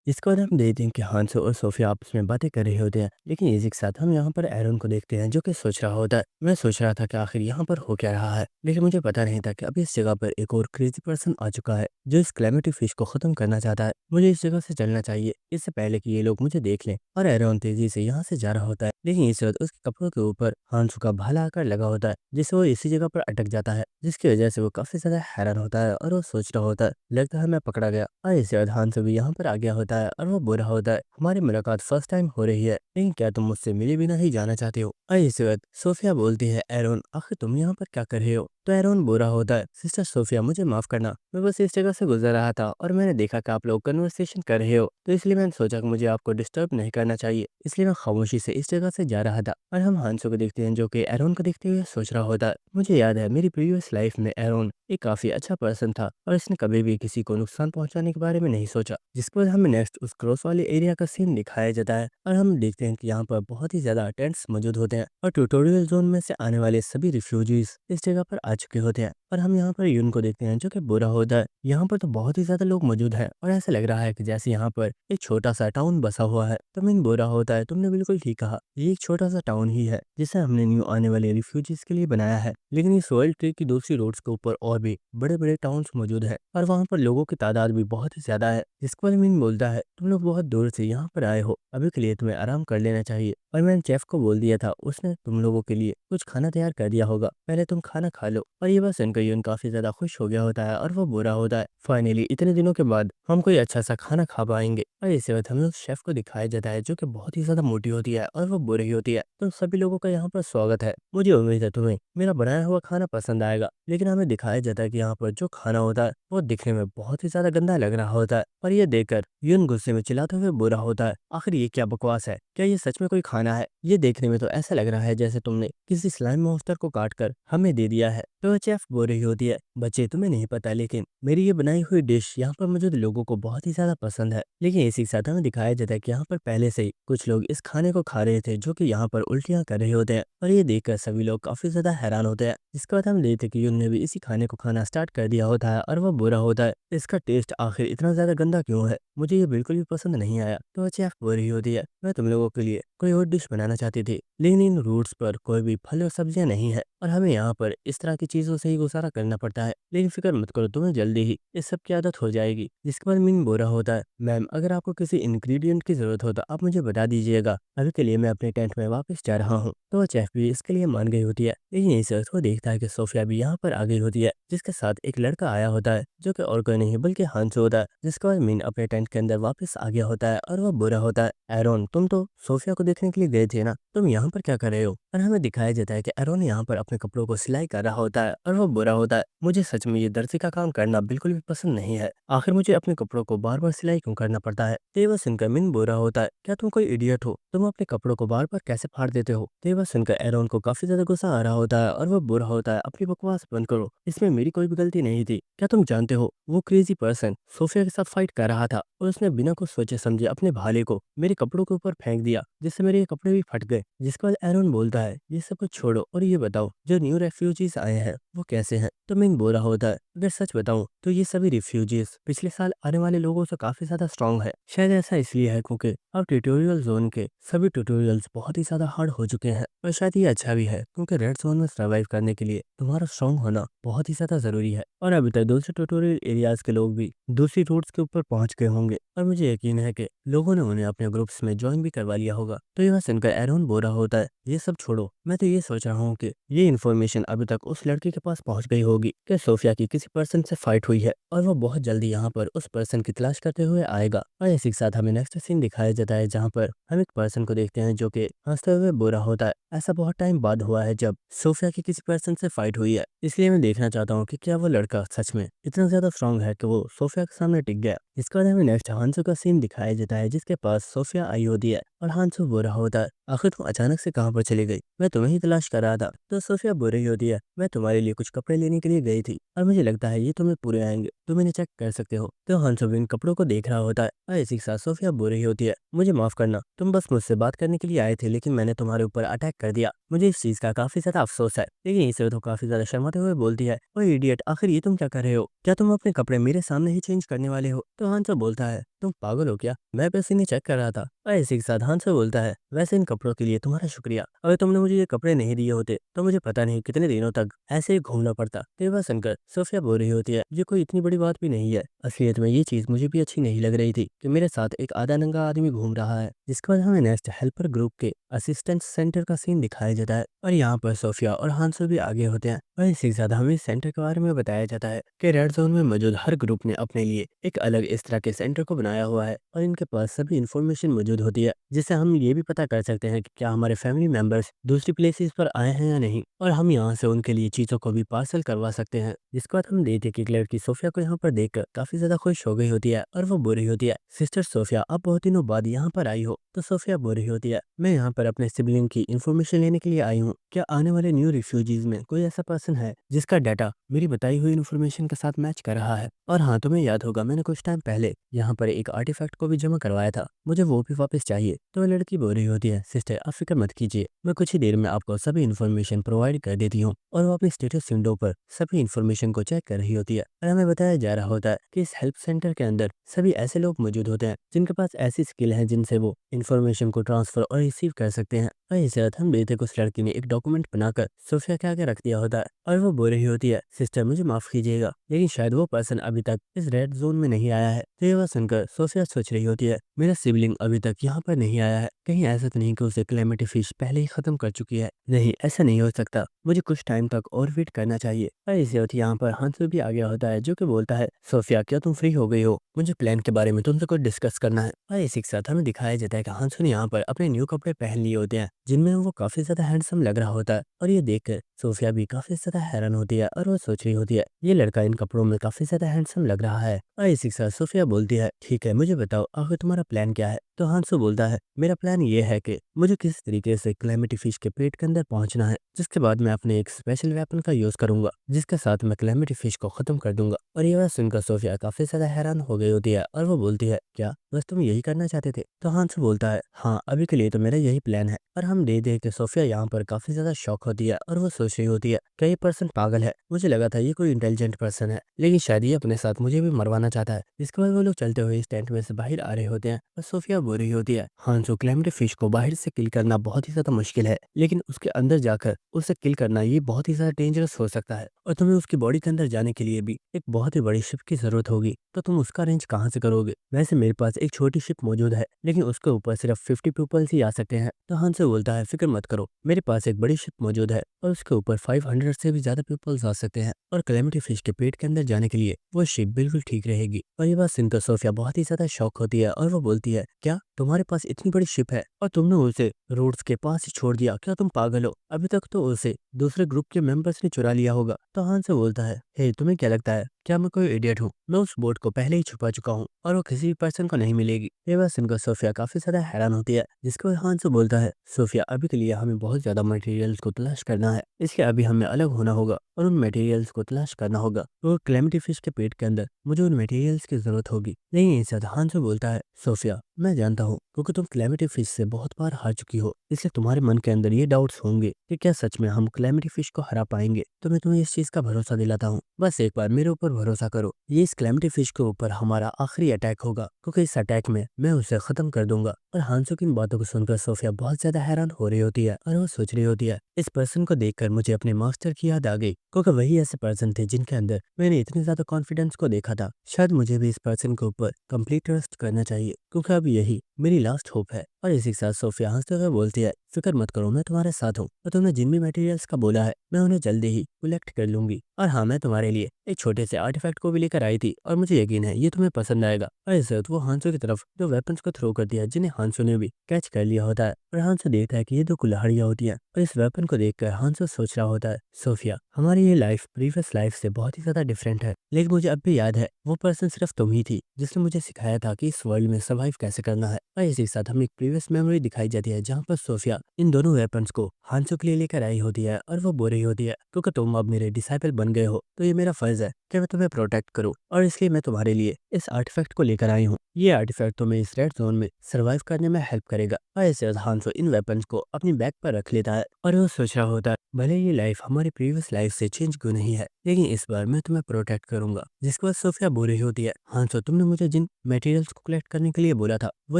इसके बाद हम देखते हैं कि हांसो और सोफिया आपस में बातें कर रहे होते हैं, लेकिन इसी के साथ हम यहाँ पर एरन को देखते हैं जो कि सोच रहा होता है। मैं सोच रहा था कि आखिर यहाँ पर हो क्या रहा है, लेकिन मुझे पता नहीं था कि अभी इस जगह पर एक और क्रेजी पर्सन आ चुका है जो इस क्लैमिटी फिश को खत्म करना चाहता है। मुझे इस जगह से चलना चाहिए इससे पहले कि ये लोग मुझे देख लें। और एरन तेजी से यहाँ से जा रहा होता है, लेकिन इस वक्त उसके कपड़ों के ऊपर हांसो का भाला आकर लगा होता है, जिससे वो इसी जगह पर अटक जाता है, जिसकी वजह से वो काफी ज्यादा हैरान होता है और वो सोच रहा होता है लगता है मैं पकड़ा गया। और इसके बाद हांसो भी यहाँ पर आ गया होता है और वो बोल रहा होता है हमारी मुलाकात फर्स्ट टाइम हो रही है, लेकिन क्या तुम मुझसे मिले बिना ही जाना चाहते हो? और इस वक्त सोफिया बोलती है एरोन आखिर तुम यहाँ पर क्या कर रहे हो? तो एरोन बोल रहा होता है सिस्टर सोफिया मुझे माफ करना, मैं बस इस जगह से गुजर रहा था और मैंने देखा कि आप लोग कन्वर्सेशन कर रहे हो, तो इसलिए मैंने सोचा कि मुझे आपको डिस्टर्ब नहीं करना चाहिए, इसलिए मैं खामोशी से इस जगह से जा रहा था। और हम हांसो को देखते हैं जो कि एरोन को देखते हुए सोच रहा होता है मुझे याद है मेरी प्रीवियस लाइफ में एरोन एक काफी अच्छा पर्सन था और इसने कभी भी किसी को नुकसान पहुंचाने के बारे में नहीं सोचा। जिसके बाद हमें नेक्स्ट उस क्रॉस वाले एरिया का सीन दिखाया जाता है और हम देखते हैं कि यहाँ पर बहुत ही ज्यादा टेंट्स मौजूद होते हैं और ट्यूटोरियल जोन में से आने वाले सभी रिफ्यूजीज इस जगह पर आ चुके होते हैं। और हम यहाँ पर यून को देखते हैं जो कि बुरा होता है। यहाँ पर तो बहुत ही ज्यादा लोग मौजूद हैं और ऐसा लग रहा है कि जैसे यहाँ पर एक छोटा सा टाउन बसा हुआ है। तो मीन बुरा होता है तुमने बिल्कुल ठीक कहा, ये एक छोटा सा टाउन ही है जिसे हमने न्यू आने वाले रिफ्यूजीज के लिए बनाया है। लेकिन इस वर्ल्ड ट्री की दूसरी रोड्स के ऊपर और भी बड़े बड़े टाउन्स मौजूद है और वहाँ पर लोगों की तादाद भी बहुत ही ज्यादा है। जिसके बाद मीन बोलता है तुम लोग बहुत दूर से यहाँ पर आए हो, अभी के लिए तुम्हें आराम कर लेना चाहिए। और मैंने चेफ को बोल दिया था उसने तुम लोगों के लिए कुछ खाना तैयार कर दिया होगा, पहले तुम खाना खा लो। और ये बात सुनकर यून काफी ज्यादा खुश हो गया होता है और वो बुरा होता है फाइनली इतने दिनों के बाद हम कोई अच्छा सा खाना खा पाएंगे। और इसी वक्त हम लोग शेफ को दिखाया जाता है जो कि बहुत ही ज्यादा मोटी होती है और वो बुरी होती है। तो सभी लोगों का यहाँ पर स्वागत है, मुझे उम्मीद है तुम्हें मेरा बनाया हुआ खाना पसंद आएगा। लेकिन हमें दिखाया जाता है कि यहाँ पर जो खाना होता है वो दिखने में बहुत ही ज्यादा गंदा लग रहा होता है। और ये देखकर यून गुस्से में चिल्लाते हुए बुरा होता है आखिर ये क्या बकवास है, क्या ये सच में कोई खाना है? ये देखने में तो ऐसा लग रहा है जैसे तुमने किसी स्लाइम मॉन्स्टर को काट कर हमें दे दिया है। तो चेफ बोल रही होती है बच्चे तुम्हें नहीं पता, लेकिन मेरी ये बनाई हुई डिश यहाँ पर मौजूद लोगों को बहुत ही ज्यादा पसंद है। लेकिन इसी के साथ हमें दिखाया जाता है कि यहाँ पर पहले से ही कुछ लोग इस खाने को खा रहे थे जो कि यहाँ पर उल्टियाँ कर रहे होते हैं और ये देखकर सभी लोग काफी ज्यादा हैरान होते हैं। जिसके बाद हम देखते हैं कि यून ने भी इसी खाने को खाना स्टार्ट कर दिया होता है और वो बुरा होता है। इसका टेस्ट आखिर इतना ज़्यादा गंदा क्यों है, मुझे ये बिल्कुल भी पसंद नहीं आया। तो शेफ़ बोल रही होती है, मैं तुम लोगों के लिए कोई और डिश बनाना चाहती थी, लेकिन इन रूट्स पर कोई भी फल और सब्जियां नहीं है और हमें यहाँ पर इस तरह की चीज़ों से ही गुजारा करना पड़ता है। लेकिन फिक्र मत करो, तुम्हें जल्दी ही इस सब की आदत हो जाएगी। जिसके बाद मीन बोरा होता है, मैम अगर आपको किसी इंग्रेडिएंट की ज़रूरत हो तो आप मुझे बता दीजिएगा, अभी के लिए मैं अपने टेंट में वापस जा रहा हूँ। तो शेफ़ भी इसके लिए मान गई होती है। लेकिन इस वक्त वो देखता है कि सोफिया भी यहाँ पर आ गई होती है, जिसके साथ एक लड़का आया होता है जो कि और कोई नहीं बल्कि हांसो होता है। जिसके बाद मीन अपने टेंट के अंदर वापस आ गया होता है और वो बुरा होता है, एरोन तुम तो सोफिया को देखने के लिए गए थे ना, तुम यहाँ पर क्या कर रहे हो। और हमें दिखाया जाता है कि एरोन यहाँ पर अपने कपड़ों को सिलाई कर रहा होता है और वो बुरा होता है, मुझे सच में ये दर्जी का काम करना बिल्कुल भी पसंद नहीं है, आखिर मुझे अपने कपड़ों को बार बार सिलाई क्यों करना पड़ता है। तो ये बस सुनकर मीन बुरा होता है, क्या तुम कोई इडियट हो, तुम अपने कपड़ों को बार बार कैसे फाड़ देते हो। तो ये बस सुनकर एरोन को काफी ज्यादा गुस्सा आ रहा होता है और वो बुरा होता है, अपनी बकवास बंद करो, इसमें मेरी कोई भी गलती नहीं थी। क्या तुम जानते हो वो क्रेजी पर्सन सोफिया के साथ फाइट कर रहा था और उसने बिना कुछ सोचे समझे अपने भाले को मेरे कपड़ों के ऊपर फेंक दिया, जिससे मेरे ये कपड़े भी फट गए। जिसके बाद एरोन बोलता है, ये सब कुछ छोड़ो और ये बताओ जो न्यू रेफ्यूजीज आए हैं वो कैसे हैं। तो मीन बोला होता है, अगर सच बताऊं तो ये सभी रिफ्यूजीज पिछले साल आने वाले लोगों से काफी ज्यादा स्ट्रांग है। शायद ऐसा इसलिए है क्योंकि अब ट्यूटोरियल जोन के सभी ट्यूटोरियल्स बहुत ही ज्यादा हार्ड हो चुके हैं, और शायद ये अच्छा भी है क्योंकि रेड जोन में सर्वाइव करने के लिए तुम्हारा स्ट्रांग होना बहुत ही ज्यादा जरूरी है। और अभी तक दूसरे ट्यूटोरियल एरियाज के लोग भी दूसरी रूट्स के ऊपर पहुंच गए होंगे और मुझे यकीन है कि लोगों ने उन्हें अपने ग्रुप्स में ज्वाइन भी करवा लिया होगा। तो यह सुनकर एरोन बोल रहा होता है, ये सब छोड़ो, मैं तो ये सोच रहा हूँ कि ये इन्फॉर्मेशन अभी तक उस लड़के के पास पहुंच गई होगी कि सोफिया की किसी पर्सन से फाइट हुई है और वो बहुत जल्दी यहाँ पर उस पर्सन की तलाश करते हुए आएगा। और इसी के साथ हमें नेक्स्ट सीन दिखाया जाता है जहाँ पर हम एक पर्सन को देखते हैं जो कि हंसते हुए बुरा होता है। ऐसा बहुत टाइम बाद हुआ है जब सोफिया की किसी पर्सन से फाइट हुई है, इसलिए मैं देखना चाहता हूँ कि क्या वो लड़का सच में इतना ज्यादा स्ट्रांग है कि वो सोफिया के सामने टिक गया। इसके बाद हमें नेक्स्ट हांसो का सीन दिखाया जाता है जिसके पास सोफिया आई होती है और हांसो बुरा होता है, आखिर तुम अचानक से कहाँ पर चली गई, मैं तुम्हें ही तलाश कर रहा था। तो सोफिया बुरी होती है, मैं तुम्हारे लिए कुछ कपड़े लेने के लिए गई थी और मुझे लगता है ये तुम्हें पूरे आएंगे, तुम इन्हें चेक कर सकते हो। तो हांसो भी इन कपड़ों को देख रहा होता है और इसी के साथ सोफिया बुरी होती है, मुझे माफ करना, तुम बस मुझसे बात करने के लिए आए थे लेकिन मैंने तुम्हारे ऊपर अटैक कर दिया, मुझे इस चीज का काफी ज्यादा अफसोस है। लेकिन इसे तो काफी ज्यादा शर्माते हुए बोलती है, ओए इडियट, आखिर ये तुम क्या कर रहे हो, क्या तुम अपने कपड़े मेरे सामने ही चेंज करने वाले हो। तो हांसो बोलता है, तुम पागल हो क्या, मैं बस इन्हें चेक कर रहा था। और इसी के साथ हांसो बोलता है, वैसे इन कपड़ों के लिए तुम्हारा शुक्रिया, अगर तुमने मुझे ये कपड़े नहीं दिए होते तो मुझे पता नहीं कितने दिनों तक ऐसे ही घूमना पड़ता। तो ये बात सुनकर सोफिया बोल रही होती है, ये कोई इतनी बड़ी बात भी नहीं है, असलियत में ये चीज मुझे भी अच्छी नहीं लग रही थी कि मेरे साथ एक आधा नंगा आदमी घूम रहा है। जिसके बाद हमें नेक्स्ट हेल्पर ग्रुप के असिस्टेंट सेंटर का सीन दिखाया जाता है और यहाँ पर सोफिया और हांसो भी आगे होते हैं। और इसी के साथ हमें सेंटर के बारे में बताया जाता है कि रेड जोन में मौजूद हर ग्रुप ने अपने लिए एक अलग इस तरह के सेंटर को बनाया हुआ है और इनके पास सभी इन्फॉर्मेशन मौजूद होती है, जिससे हम ये भी पता कर सकते हैं कि क्या हमारे फैमिली मेंबर्स दूसरी प्लेसेस पर आए हैं या नहीं, और हम यहाँ से उनके लिए चीज़ों को भी पार्सल करवा सकते हैं। जिसके बाद हम देखते हैं कि एक लड़की सोफिया को यहाँ पर देखकर काफी ज्यादा खुश हो गई होती है और वो बोल रही होती है, सिस्टर सोफिया आप बहुत दिनों बाद यहाँ पर आई हो। तो सोफिया बोल रही होती है, मैं यहाँ पर अपने सिबलिंग की इन्फॉर्मेशन लेने के लिए आई हूँ, क्या आने वाले न्यू रिफ्यूजीज में कोई ऐसा पर्सन है जिसका डाटा मेरी बताई हुई इन्फॉर्मेशन के साथ मैच कर रहा है। और हाँ, तुम्हें याद होगा मैंने कुछ टाइम पहले यहाँ पर एक आर्टिफैक्ट को भी जमा करवाया था, मुझे वो भी वापस चाहिए। तो वह लड़की बोल रही होती है, सिस्टर आप फिक्र मत कीजिए, मैं कुछ ही देर में आपको सभी इन्फॉर्मेशन प्रोवाइड कर देती हूँ। और वो अपनी स्टेटस विंडो पर सभी इन्फॉर्मेशन को चेक कर रही होती है और हमें बताया जा रहा होता है कि इस हेल्प सेंटर के अंदर सभी ऐसे लोग मौजूद होते हैं जिनके पास ऐसी स्किल है जिनसे वो इन्फॉर्मेशन को ट्रांसफर और रिसीव कर सकते हैं। और इसे हम देखते उस लड़की ने एक डॉक्यूमेंट बनाकर सोफिया के आगे रख दिया होता है और वो बोल रही होती है, सिस्टर मुझे माफ कीजिएगा लेकिन शायद वो पर्सन अभी तक इस रेड जोन में नहीं आया है। तो ये बात सुनकर सोफिया सोच रही होती है, मेरा सिबलिंग अभी तक यहाँ पर नहीं आया है, कहीं ऐसा तो नहीं कि उसे कैलेमिटी फिश पहले ही खत्म कर चुकी है। नहीं, ऐसा नहीं हो सकता, मुझे कुछ टाइम तक और वेट करना चाहिए। और इसी वक्त यहाँ पर हंसू भी आ गया होता है जो कि बोलता है, सोफिया क्या तुम फ्री हो गई हो, मुझे प्लान के बारे में तुमसे कुछ डिस्कस करना है। और इसी के साथ हमें दिखाया जाता है कि हंसू ने यहाँ पर अपने न्यू कपड़े पहन लिए होते हैं जिनमें वो काफी ज्यादा हैंडसम लग रहा होता है। और ये देखकर सोफिया भी काफी ज्यादा हैरान होती है और वो सोच रही होती है, ये लड़का इन कपड़ों में काफी ज्यादा हैंडसम लग रहा है। और इसी के साथ सोफिया बोलती है, ठीक है मुझे बताओ आखिर तुम्हारा प्लान क्या है। तो हांसू बोलता है, मेरा प्लान ये है कि मुझे किस तरीके से कैलेमिटी फिश के पेट के अंदर पहुंचना है, जिसके बाद मैं अपने एक स्पेशल वेपन का यूज करूंगा जिसके साथ मैं कैलेमिटी फिश को खत्म कर दूंगा। और ये बात सुनकर सोफिया काफी ज्यादा हैरान हो गई होती है और वो बोलती है, क्या बस तुम यही करना चाहते थे। तो हांसू बोलता है, हाँ अभी के लिए तो मेरा यही प्लान है। और हम दे दे के सोफिया यहाँ पर काफी ज्यादा शॉक होती है और वो सोच रही होती है कि ये पर्सन पागल है। मुझे लगा था ये कोई इंटेलिजेंट पर्सन है, लेकिन शायद ये अपने साथ मुझे भी मरवाना चाहता है। इसके बाद वो लोग चलते हुए इस टेंट में से बाहर आ रहे होते हैं और सोफिया बोल रही होती है, हांसो क्लैमटी फिश को बाहर से किल करना बहुत ही ज्यादा मुश्किल है, लेकिन उसके अंदर जाकर उसे किल करना ये बहुत ही ज्यादा डेंजरस हो सकता है और तुम्हें उसकी बॉडी के अंदर जाने के लिए भी एक बहुत ही बड़ी शिप की जरूरत होगी। तो तुम उसका अरेंज कहाँ से करोगे? वैसे मेरे पास एक छोटी शिप मौजूद है, लेकिन उसके ऊपर सिर्फ 50 पीपल्स ही आ सकते हैं। तो हांसो बोलता है, फिक्र मत करो, मेरे पास एक बड़ी शिप मौजूद है और उसके ऊपर 500 से भी ज्यादा पीपल्स आ सकते हैं और कैलेमिटी फिश के पेट के अंदर जाने के लिए वो शिप बिल्कुल ठीक रहेगी। और ये बात सुनकर सोफिया बहुत ही ज्यादा शॉक होती है और वो बोलती है, क्या तुम्हारे पास इतनी बड़ी शिप है और तुमने उसे रोड्स के पास ही छोड़ दिया? क्या तुम पागल हो? अभी तक तो उसे दूसरे ग्रुप के मेंबर्स ने चुरा लिया होगा। तो हांसो बोलता है, हे तुम्हें क्या लगता है, क्या मैं कोई इडियट हूँ? मैं उस बोट को पहले ही छुपा चुका हूँ और वो किसी भी पर्सन को नहीं मिलेगी। ये बात सुनकर सोफिया काफी ज्यादा हैरान होती है, जिसके बाद हांसो बोलता है, सोफिया अभी के लिए हमें बहुत ज्यादा मटेरियल्स को तलाश करना है, इसलिए अभी हमें अलग होना होगा और उन मटेरियल्स को तलाश करना होगा। तो कैलेमिटी फिश के पेट के अंदर मुझे उन मटेरियल्स की जरूरत होगी। लेकिन इस साथ हांसो बोलता है, सोफिया मैं जानता हूँ क्योंकि तुम कैलेमिटी फिश से बहुत बार हार चुकी हो, इसलिए तुम्हारे मन के अंदर ये डाउट्स होंगे कि क्या सच में हम कैलेमिटी फिश को हरा पाएंगे। तो मैं तुम्हें इस चीज का भरोसा दिलाता हूँ, बस एक बार मेरे ऊपर भरोसा करो। ये इस कैलेमिटी फिश के ऊपर हमारा आखिरी अटैक होगा, क्योंकि इस अटैक में मैं उसे खत्म कर दूंगा। और हांसो की इन बातों को सुनकर सोफिया बहुत ज्यादा हैरान हो रही होती है और वो सोच रही होती है, इस पर्सन को देखकर मुझे अपने मास्टर की याद आ गई, क्योंकि वही ऐसे पर्सन थे जिनके अंदर मैंने इतने ज्यादा कॉन्फिडेंस को देखा था। शायद मुझे भी इस पर्सन के ऊपर कंप्लीट ट्रस्ट करना चाहिए, क्योंकि अब यही मेरी लास्ट होप है। और इसी के साथ सोफिया हंसते हुए बोलती है, फिक्र मत करो, मैं तुम्हारे साथ हूँ और तुमने जिन भी मटेरियल्स का बोला है मैं उन्हें जल्दी ही कलेक्ट कर लूंगी। और हाँ, मैं तुम्हारे लिए एक छोटे से आर्टिफैक्ट को भी लेकर आई थी और मुझे यकीन है ये तुम्हें पसंद आएगा। और इस वक्त वो हांसो की तरफ दो वेपन्स को थ्रो कर दिया, जिन्हें हांसो ने भी कैच कर लिया होता है। और हांसो देखता है कि ये दो कुल्हाड़ियां होती हैं और इस वेपन को देखकर हांसो सोच रहा होता है, सोफिया हमारी ये लाइफ प्रीवियस लाइफ से बहुत ही ज्यादा डिफरेंट है, लेकिन मुझे अब भी याद है वो पर्सन सिर्फ तुम ही थी जिसने मुझे सिखाया था कि इस वर्ल्ड में सर्वाइव कैसे करना है। और इसी के साथ हमें एक प्रीवियस मेमोरी दिखाई जाती है, जहाँ पर सोफिया इन दोनों वेपन्स को हांसो के लिए लेकर आई होती है और वो बोल रही होती है, क्योंकि तुम अब मेरे डिसाइपल बन गए हो तो ये मेरा फर्ज है कि मैं तुम्हें प्रोटेक्ट करूं, और इसलिए मैं तुम्हारे लिए इस आर्टिफैक्ट को लेकर आई हूँ। ये आर्टिफैक्ट तुम्हें इस रेड जोन में सर्वाइव करने में हेल्प करेगा। और ऐसे हांसो इन वेपन्स को अपनी बैग पर रख लेता है और वो सोच रहा होता है, भले ये लाइफ हमारी प्रीवियस लाइफ से चेंज क्यों नहीं है, लेकिन इस बार मैं तुम्हें प्रोटेक्ट करूंगा। जिसके बाद सोफिया बोल रही होती है, हांसो तुमने मुझे जिन मटेरियल्स को कलेक्ट करने के लिए बोला था वो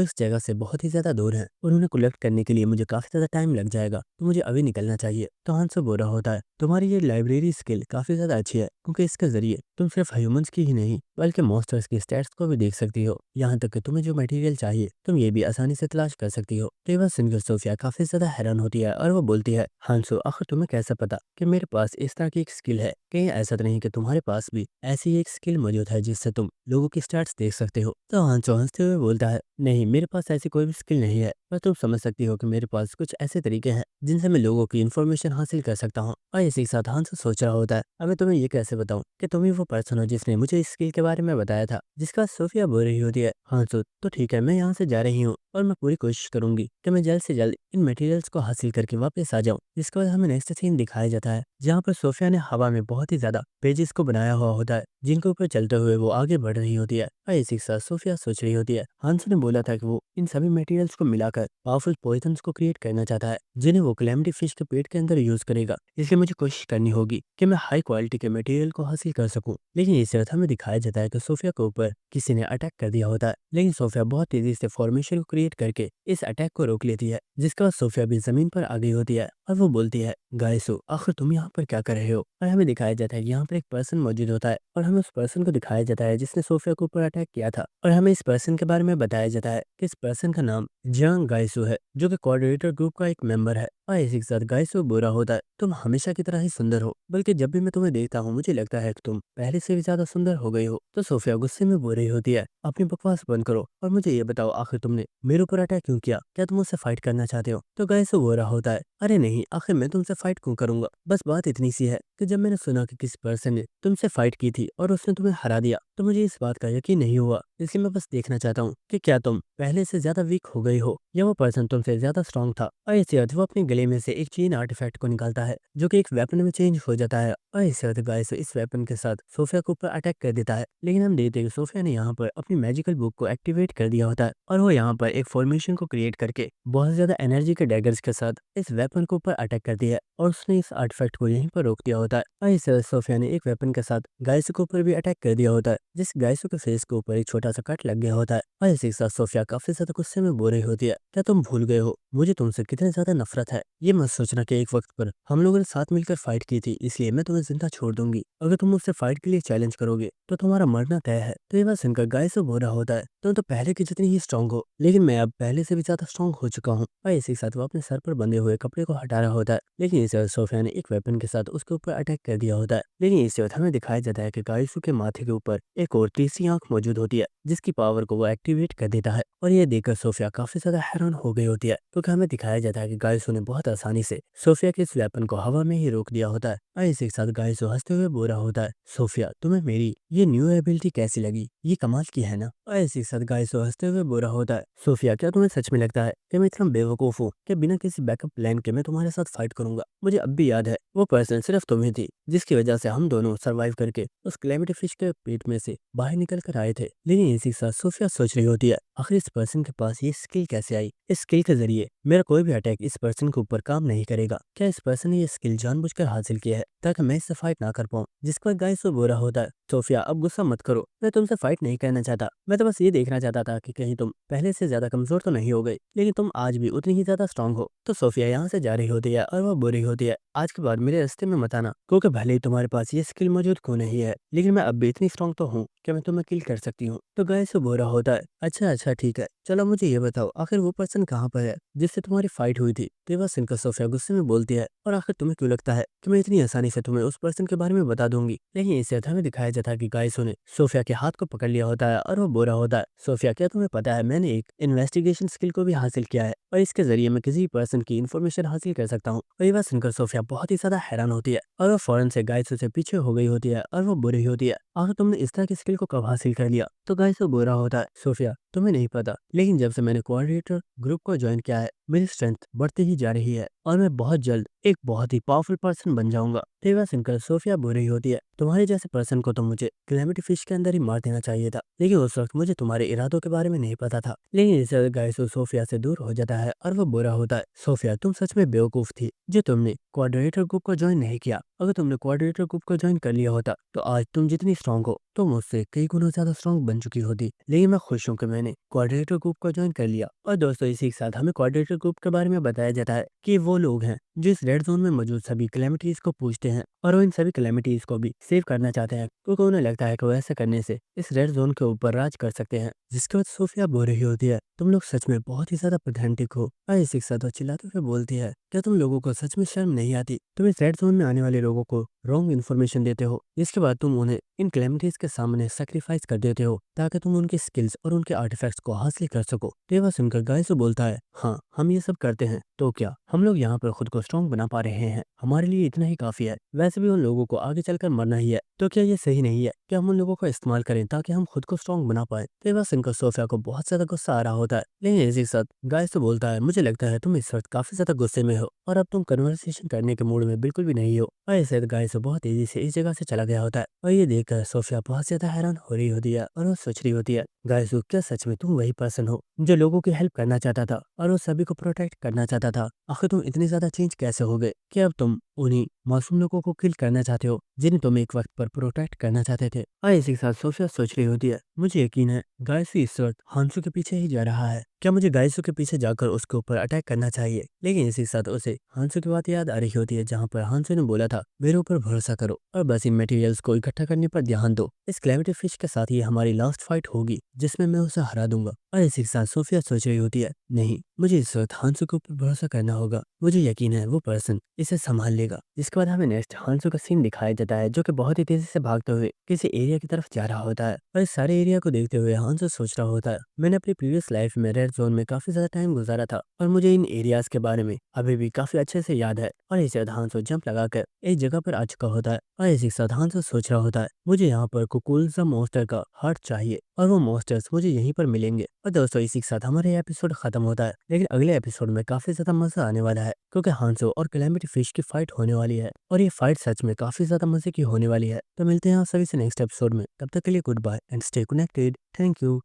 इस जगह से बहुत ही ज्यादा दूर है और उन्हें कलेक्ट करने के लिए मुझे काफी ज्यादा टाइम लग जाएगा, तो मुझे अभी निकलना चाहिए। तो हांसो बोल रहा होता है, तुम्हारी ये लाइब्रेरी स्किल काफी ज्यादा अच्छी है, क्योंकि इसके जरिए तुम सिर्फ ह्यूमंस की ही नहीं बल्कि मॉन्स्टर्स की स्टैट्स को भी देख सकती हो, यहाँ तक कि तुम्हें जो मटेरियल चाहिए तुम ये भी आसानी से तलाश कर सकती हो। तो ये बात सुनकर सोफिया काफी ज्यादा हैरान होती है और वो बोलती है, हांसो आखिर तुम्हें कैसे पता कि मेरे पास इस तरह की एक स्किल है? कहीं ऐसा तो नहीं कि तुम्हारे पास भी ऐसी एक स्किल मौजूद है जिससे तुम लोगों की स्टैट्स देख सकते हो? तो हांसो हंसते हुए बोलता है, नहीं मेरे पास ऐसी कोई भी स्किल नहीं है, पर तुम समझ सकती हो कि मेरे पास कुछ ऐसे तरीके हैं जिनसे मैं लोगों की इन्फॉर्मेशन हासिल कर सकता हूँ। और इसी के साथ हांसो सोच रहा होता है, अब मैं तुम्हें ये कैसे बताऊं कि तुम ही वो पर्सन हो जिसने मुझे इस स्किल के बारे में बताया था। जिसका सोफिया बोल रही होती है, हांसो तो ठीक है, मैं यहाँ से जा रही हूँ और मैं पूरी कोशिश करूंगी कि मैं जल्द से जल्द इन मटेरियल्स को हासिल करके वापस आ जाऊं। जिसके बाद हमें नेक्स्ट सीन दिखाया जाता है, जहाँ पर सोफिया ने हवा में बहुत ही ज्यादा पेजेस को बनाया हुआ होता है, जिनके ऊपर चलते हुए वो आगे बढ़ रही होती है। और इसी के साथ सोफिया सोच रही होती है, हांसो ने बोला था कि वो इन सभी मटेरियल्स को मिलाकर पावरफुल पॉइजन्स को क्रिएट करना चाहता है, जिन्हें वो कैलेमिटी फिश के पेट के अंदर यूज करेगा। इसलिए मुझे कोशिश करनी होगी कि मैं हाई क्वालिटी के मटेरियल को हासिल कर सकूं। लेकिन इस वक्त हमें दिखाया जाता है कि सोफिया के ऊपर किसी ने अटैक कर दिया होता है, लेकिन सोफिया बहुत तेजी से फॉर्मेशन को क्रिएट करके इस अटैक को रोक लेती है। जिसके बाद सोफिया भी जमीन पर आ गई होती है और वो बोलती है, गाइसो आखिर तुम यहाँ पर क्या कर रहे हो? और हमें दिखाया जाता है कि यहाँ पर एक पर्सन मौजूद होता है और हमें उस पर्सन को दिखाया जाता है जिसने सोफिया के ऊपर अटैक किया था। और हमें इस पर्सन के बारे में बताया जाता है कि इस पर्सन का नाम जियांग गाइसो है, जो कि कोऑर्डिनेटर ग्रुप का एक मेंबर है। और इसी के साथ गाइसो बुरा होता है, तुम हमेशा की तरह ही सुंदर हो, बल्कि जब भी मैं तुम्हें देखता हूँ मुझे लगता है कि तुम पहले से भी ज्यादा सुंदर हो गई हो। तो सोफिया गुस्से में बोल रही होती है, अपनी बकवास बंद करो और मुझे ये बताओ आखिर तुमने मेरे ऊपर अटैक क्यों किया? क्या तुम मुझसे फाइट करना चाहते हो? तो गाइसो बोल रहा होता है, अरे नहीं, नहीं, आखिर मैं तुमसे फाइट क्यों करूंगा। बस बात इतनी सी है कि जब मैंने सुना कि किसी पर्सन ने तुमसे फाइट की थी और उसने तुम्हें हरा दिया तो मुझे इस बात का यकीन नहीं हुआ। इसलिए मैं बस देखना चाहता हूँ कि क्या तुम पहले से ज्यादा वीक हो गई हो या वो पर्सन तुमसे ज्यादा स्ट्रांग था। और इसके बाद वो अपने गले में से एक चेन आर्टिफैक्ट को निकालता है जो कि एक वेपन में चेंज हो जाता है और इसके बाद गाइस इस वेपन के साथ सोफिया के ऊपर अटैक कर देता है। लेकिन हम देखते हैं कि सोफिया ने यहाँ पर अपनी मैजिकल बुक को एक्टिवेट कर दिया होता है और वो यहाँ पर एक फॉर्मेशन को क्रिएट करके बहुत ज्यादा एनर्जी के डैगर्स के साथ इस वेपन के ऊपर अटैक करती है और उसने इस आर्टिफैक्ट को यहीं पर रोक दिया होता है। और इस सोफिया ने एक वेपन के साथ गाइसो के ऊपर भी अटैक कर दिया होता है जिस गाइसो के फेस के ऊपर एक छोटा सा कट लग गया होता है। और इसी के साथ सोफिया काफी ज्यादा गुस्से में बोल रही होती है, क्या तुम भूल गए हो मुझे तुमसे कितनी ज्यादा नफरत है। ये मत सोचना कि एक वक्त पर हम लोगों ने साथ मिलकर फाइट की थी इसलिए मैं तुम्हें जिंदा छोड़ दूंगी। अगर तुम मुझसे फाइट के लिए चैलेंज करोगे तो तुम्हारा मरना तय है। तो ये बात सुनकर गाइसो बोल रहा होता है, तुम तो पहले की जितनी ही स्ट्रांग हो लेकिन मैं अब पहले से भी ज्यादा स्ट्रांग हो चुका हूँ। और इसी के साथ वो अपने सर पर बंधे हुए कपड़े को हटा रहा होता है। लेकिन इस वक्त सोफिया ने एक वेपन के साथ उसके ऊपर अटैक कर दिया होता है। लेकिन इस वक्त हमें दिखाया जाता है कि गाइसो के माथे के ऊपर एक और तीसरी आंख मौजूद होती है जिसकी पावर को वो एक्टिवेट कर देता है। और ये देखकर सोफिया काफी ज्यादा हैरान हो गई होती है क्योंकि हमें दिखाया जाता है कि गाइसो ने बहुत आसानी से सोफिया के इस वेपन को हवा में ही रोक दिया होता है। और इसी के साथ गाइसो हंसते हुए बोल रहा होता है, सोफिया तुम्हें मेरी ये न्यू एबिलिटी कैसी लगी, ये कमाल की है ना। और इसी के साथ गाइसो हंसते हुए बोल रहा होता है, सोफिया क्या तुम्हें सच में लगता है कि मैं इतना बेवकूफ हूँ कि बिना किसी बैकअप प्लान के मैं तुम्हारे साथ फाइट करूंगा। मुझे अब भी याद है वो पर्सन सिर्फ तुम्हें थी जिसकी वजह से हम दोनों सर्वाइव करके उस क्लैमिटी फिश के पेट में से बाहर निकल कर आए थे। लेकिन इसी के साथ सोफिया सोच रही होती है, आखिर इस पर्सन के पास ये स्किल कैसे आई। इस स्किल के जरिए मेरा कोई भी अटैक इस पर्सन के ऊपर काम नहीं करेगा। क्या इस पर्सन ने ये स्किल जानबूझकर हासिल किया है ताकि मैं इससे फाइट ना कर पाऊँ। जिसके बाद गाइसो बोल रहा होता है, सोफिया अब गुस्सा मत करो, मैं तुमसे फाइट नहीं करना चाहता। मैं तो बस ये देखना चाहता था कि कहीं तुम पहले से ज्यादा कमजोर तो नहीं हो गई, लेकिन तुम आज भी उतनी ही ज्यादा स्ट्रांग हो। तो सोफिया यहाँ से जा रही होती है और वो बोल रही होती है, आज के बाद मेरे रास्ते में मत आना क्योंकि भले ही तुम्हारे पास ये स्किल मौजूद क्यों नहीं है लेकिन मैं अब भी इतनी स्ट्रांग तो हूँ कि मैं तुम्हें किल कर सकती हूँ। तो गाइसो बोल रहा होता है, अच्छा अच्छा ठीक है, चलो मुझे ये बताओ आखिर वो पर्सन कहाँ पर है जिससे तुम्हारी फाइट हुई थी। तो बस सुनकर सोफिया गुस्से में बोलती है, और आखिर तुम्हें क्यों लगता है कि मैं इतनी आसानी से तुम्हें उस पर्सन के बारे में बता दूंगी। लेकिन इसे हमें दिखाया जाता है कि गाइसो ने सोफिया के हाथ को पकड़ लिया होता है और वो बोल रहा होता है, सोफिया क्या तुम्हें पता है मैंने एक इन्वेस्टिगेशन स्किल को भी हासिल किया है और इसके जरिए मैं किसी पर्सन की इन्फॉर्मेशन हासिल कर सकता हूँ। और ये बात सुनकर सोफिया बहुत ही ज्यादा हैरान होती है और वो फौरन से गाइसो से पीछे हो गई होती है और वो बोल रही होती है, आखिर तुमने इस तरह की स्किल को कब हासिल कर लिया। तो गाइसो बोल रहा होता है, सोफिया तुम्हें नहीं पता लेकिन जब से मैंने कोऑर्डिनेटर ग्रुप को ज्वाइन किया है मेरी स्ट्रेंथ बढ़ती ही जा रही है और मैं बहुत जल्द एक बहुत ही पावरफुल पर्सन बन जाऊंगा। तो वह सुनकर सोफिया बोल रही होती है, तुम्हारे जैसे पर्सन को तो मुझे क्लैमिटी फिश के अंदर ही मार देना चाहिए था, लेकिन उस वक्त मुझे तुम्हारे इरादों के बारे में नहीं पता था। लेकिन इसे गाइसो सोफिया से दूर हो जाता है और वो बुरा होता है, सोफिया तुम सच में बेवकूफ थी जो तुमने कोऑर्डिनेटर ग्रुप को ज्वाइन नहीं किया। अगर तुमने कोऑर्डिनेटर ग्रुप को ज्वाइन कर लिया होता तो आज तुम जितनी स्ट्रांग हो तुम मुझसे कई गुना ज्यादा स्ट्रांग बन चुकी होती। लेकिन मैं खुश हूँ कि मैंने कोऑर्डिनेटर ग्रुप को ज्वाइन कर लिया। और दोस्तों इसी के साथ हमें कोऑर्डिनेटर ग्रुप के बारे में बताया जाता है कि वो लोग हैं जो इस रेड जोन में मौजूद सभी कैलेमिटीज को पूछते हैं और वो इन सभी कैलेमिटीज को भी सेव करना चाहते हैं क्योंकि उन्हें लगता है कि वो ऐसा करने से इस रेड जोन के ऊपर राज कर सकते हैं। जिसके बाद सोफिया बोल रही होती है, तुम लोग सच में बहुत ही ज्यादा पेथेंटिक हो। और इसी के साथ वो चिल्लाते हुए बोलती है, क्या तुम लोगों को सच में शर्म नहीं आती, तुम इस रेड जोन में आने वाले लोगों को रॉन्ग इन्फॉर्मेशन देते हो जिसके बाद तुम उन्हें इन कैलेमिटीज के सामने सेक्रीफाइस कर देते हो ताकि तुम उनके स्किल्स और उनके आर्टिफैक्ट्स को हासिल कर सको। तेवा सुनकर गाइसो बोलता है, हाँ हम ये सब करते हैं तो क्या हम लोग यहाँ पर खुद को स्ट्रॉन्ग बना पा रहे हैं, हमारे लिए इतना ही काफी है। वैसे भी उन लोगों को आगे चलकर मरना ही है तो क्या ये सही नहीं है कि हम उन लोगों को इस्तेमाल करें ताकि हम खुद को स्ट्रॉन्ग बना पाए। तेवा सुनकर सोफिया को बहुत ज्यादा गुस्सा आ रहा होता है। लेकिन इसी के साथ गाइसो बोलता है, मुझे लगता है तुम इस वक्त काफी ज्यादा गुस्से में हो और अब तुम कन्वर्सेशन करने के मूड में बिल्कुल भी नहीं हो। और ऐसे गाइसो बहुत तेजी से इस जगह से चला गया होता है और ये देखकर सोफिया बहुत ज्यादा हैरान हो रही होती है और वो सोच रही होती है, गाइसो क्या सच में तुम वही पर्सन हो जो लोगों की हेल्प करना चाहता था और वो सभी को प्रोटेक्ट करना चाहता था। आखिर तुम इतनी ज्यादा चेंज कैसे हो गए कि अब तुम उन्हीं मासूम लोगों को किल करना चाहते हो जिन्हें तुम एक वक्त पर प्रोटेक्ट करना चाहते थे। और इसी के साथ सोफिया सोच रही होती है, मुझे यकीन है गाइसो इस वक्त हांसू के पीछे ही जा रहा है, क्या मुझे गाइसो के पीछे जाकर उसके ऊपर अटैक करना चाहिए। लेकिन इसी के साथ उसे हांसू की बात याद आ रही होती है जहाँ पर हांसू ने बोला था मेरे ऊपर भरोसा करो और बस इन मटेरियल्स को इकट्ठा करने पर ध्यान दो, इस कैलेमिटी फिश के साथ ये हमारी लास्ट फाइट होगी जिसमें मैं उसे हरा दूंगा। और इसी के साथ सोफिया सोच रही होती है, नहीं मुझे इस वक्त हांसू के ऊपर भरोसा करना होगा, मुझे यकीन है वो पर्सन इसे संभाल लेगा। जिसके बाद हमें नेक्स्ट हांसू का सीन दिखाया जाता है जो कि बहुत ही तेजी से भागते हुए किसी एरिया की तरफ जा रहा होता है और इस सारे एरिया को देखते हुए हांसो सोच रहा होता है, मैंने अपनी प्रीवियस लाइफ में रेड जोन में काफी ज्यादा टाइम गुजारा था और मुझे इन एरियाज के बारे में अभी भी काफी अच्छे से याद है। और इसी बाद हांसो जंप लगाकर एक जगह पर आ चुका होता है और इसी के साथ हांसो सोच रहा होता है, मुझे यहाँ पर कुकुलजा मॉन्स्टर का हार्ट चाहिए और वो मॉन्स्टर्स मुझे यहीं पर मिलेंगे। और दोस्तों इसी के साथ हमारा ये एपिसोड खत्म होता है, लेकिन अगले एपिसोड में काफी ज्यादा मजा आने वाला है क्योंकि हांसो और कैलेमिटी फिश की फाइट होने वाली है और ये फाइट सच में काफी ज्यादा मजे की होने वाली है। तो मिलते हैं आप सभी से नेक्स्ट एपिसोड में, तब तक के लिए goodbye and stay connected. Thank you.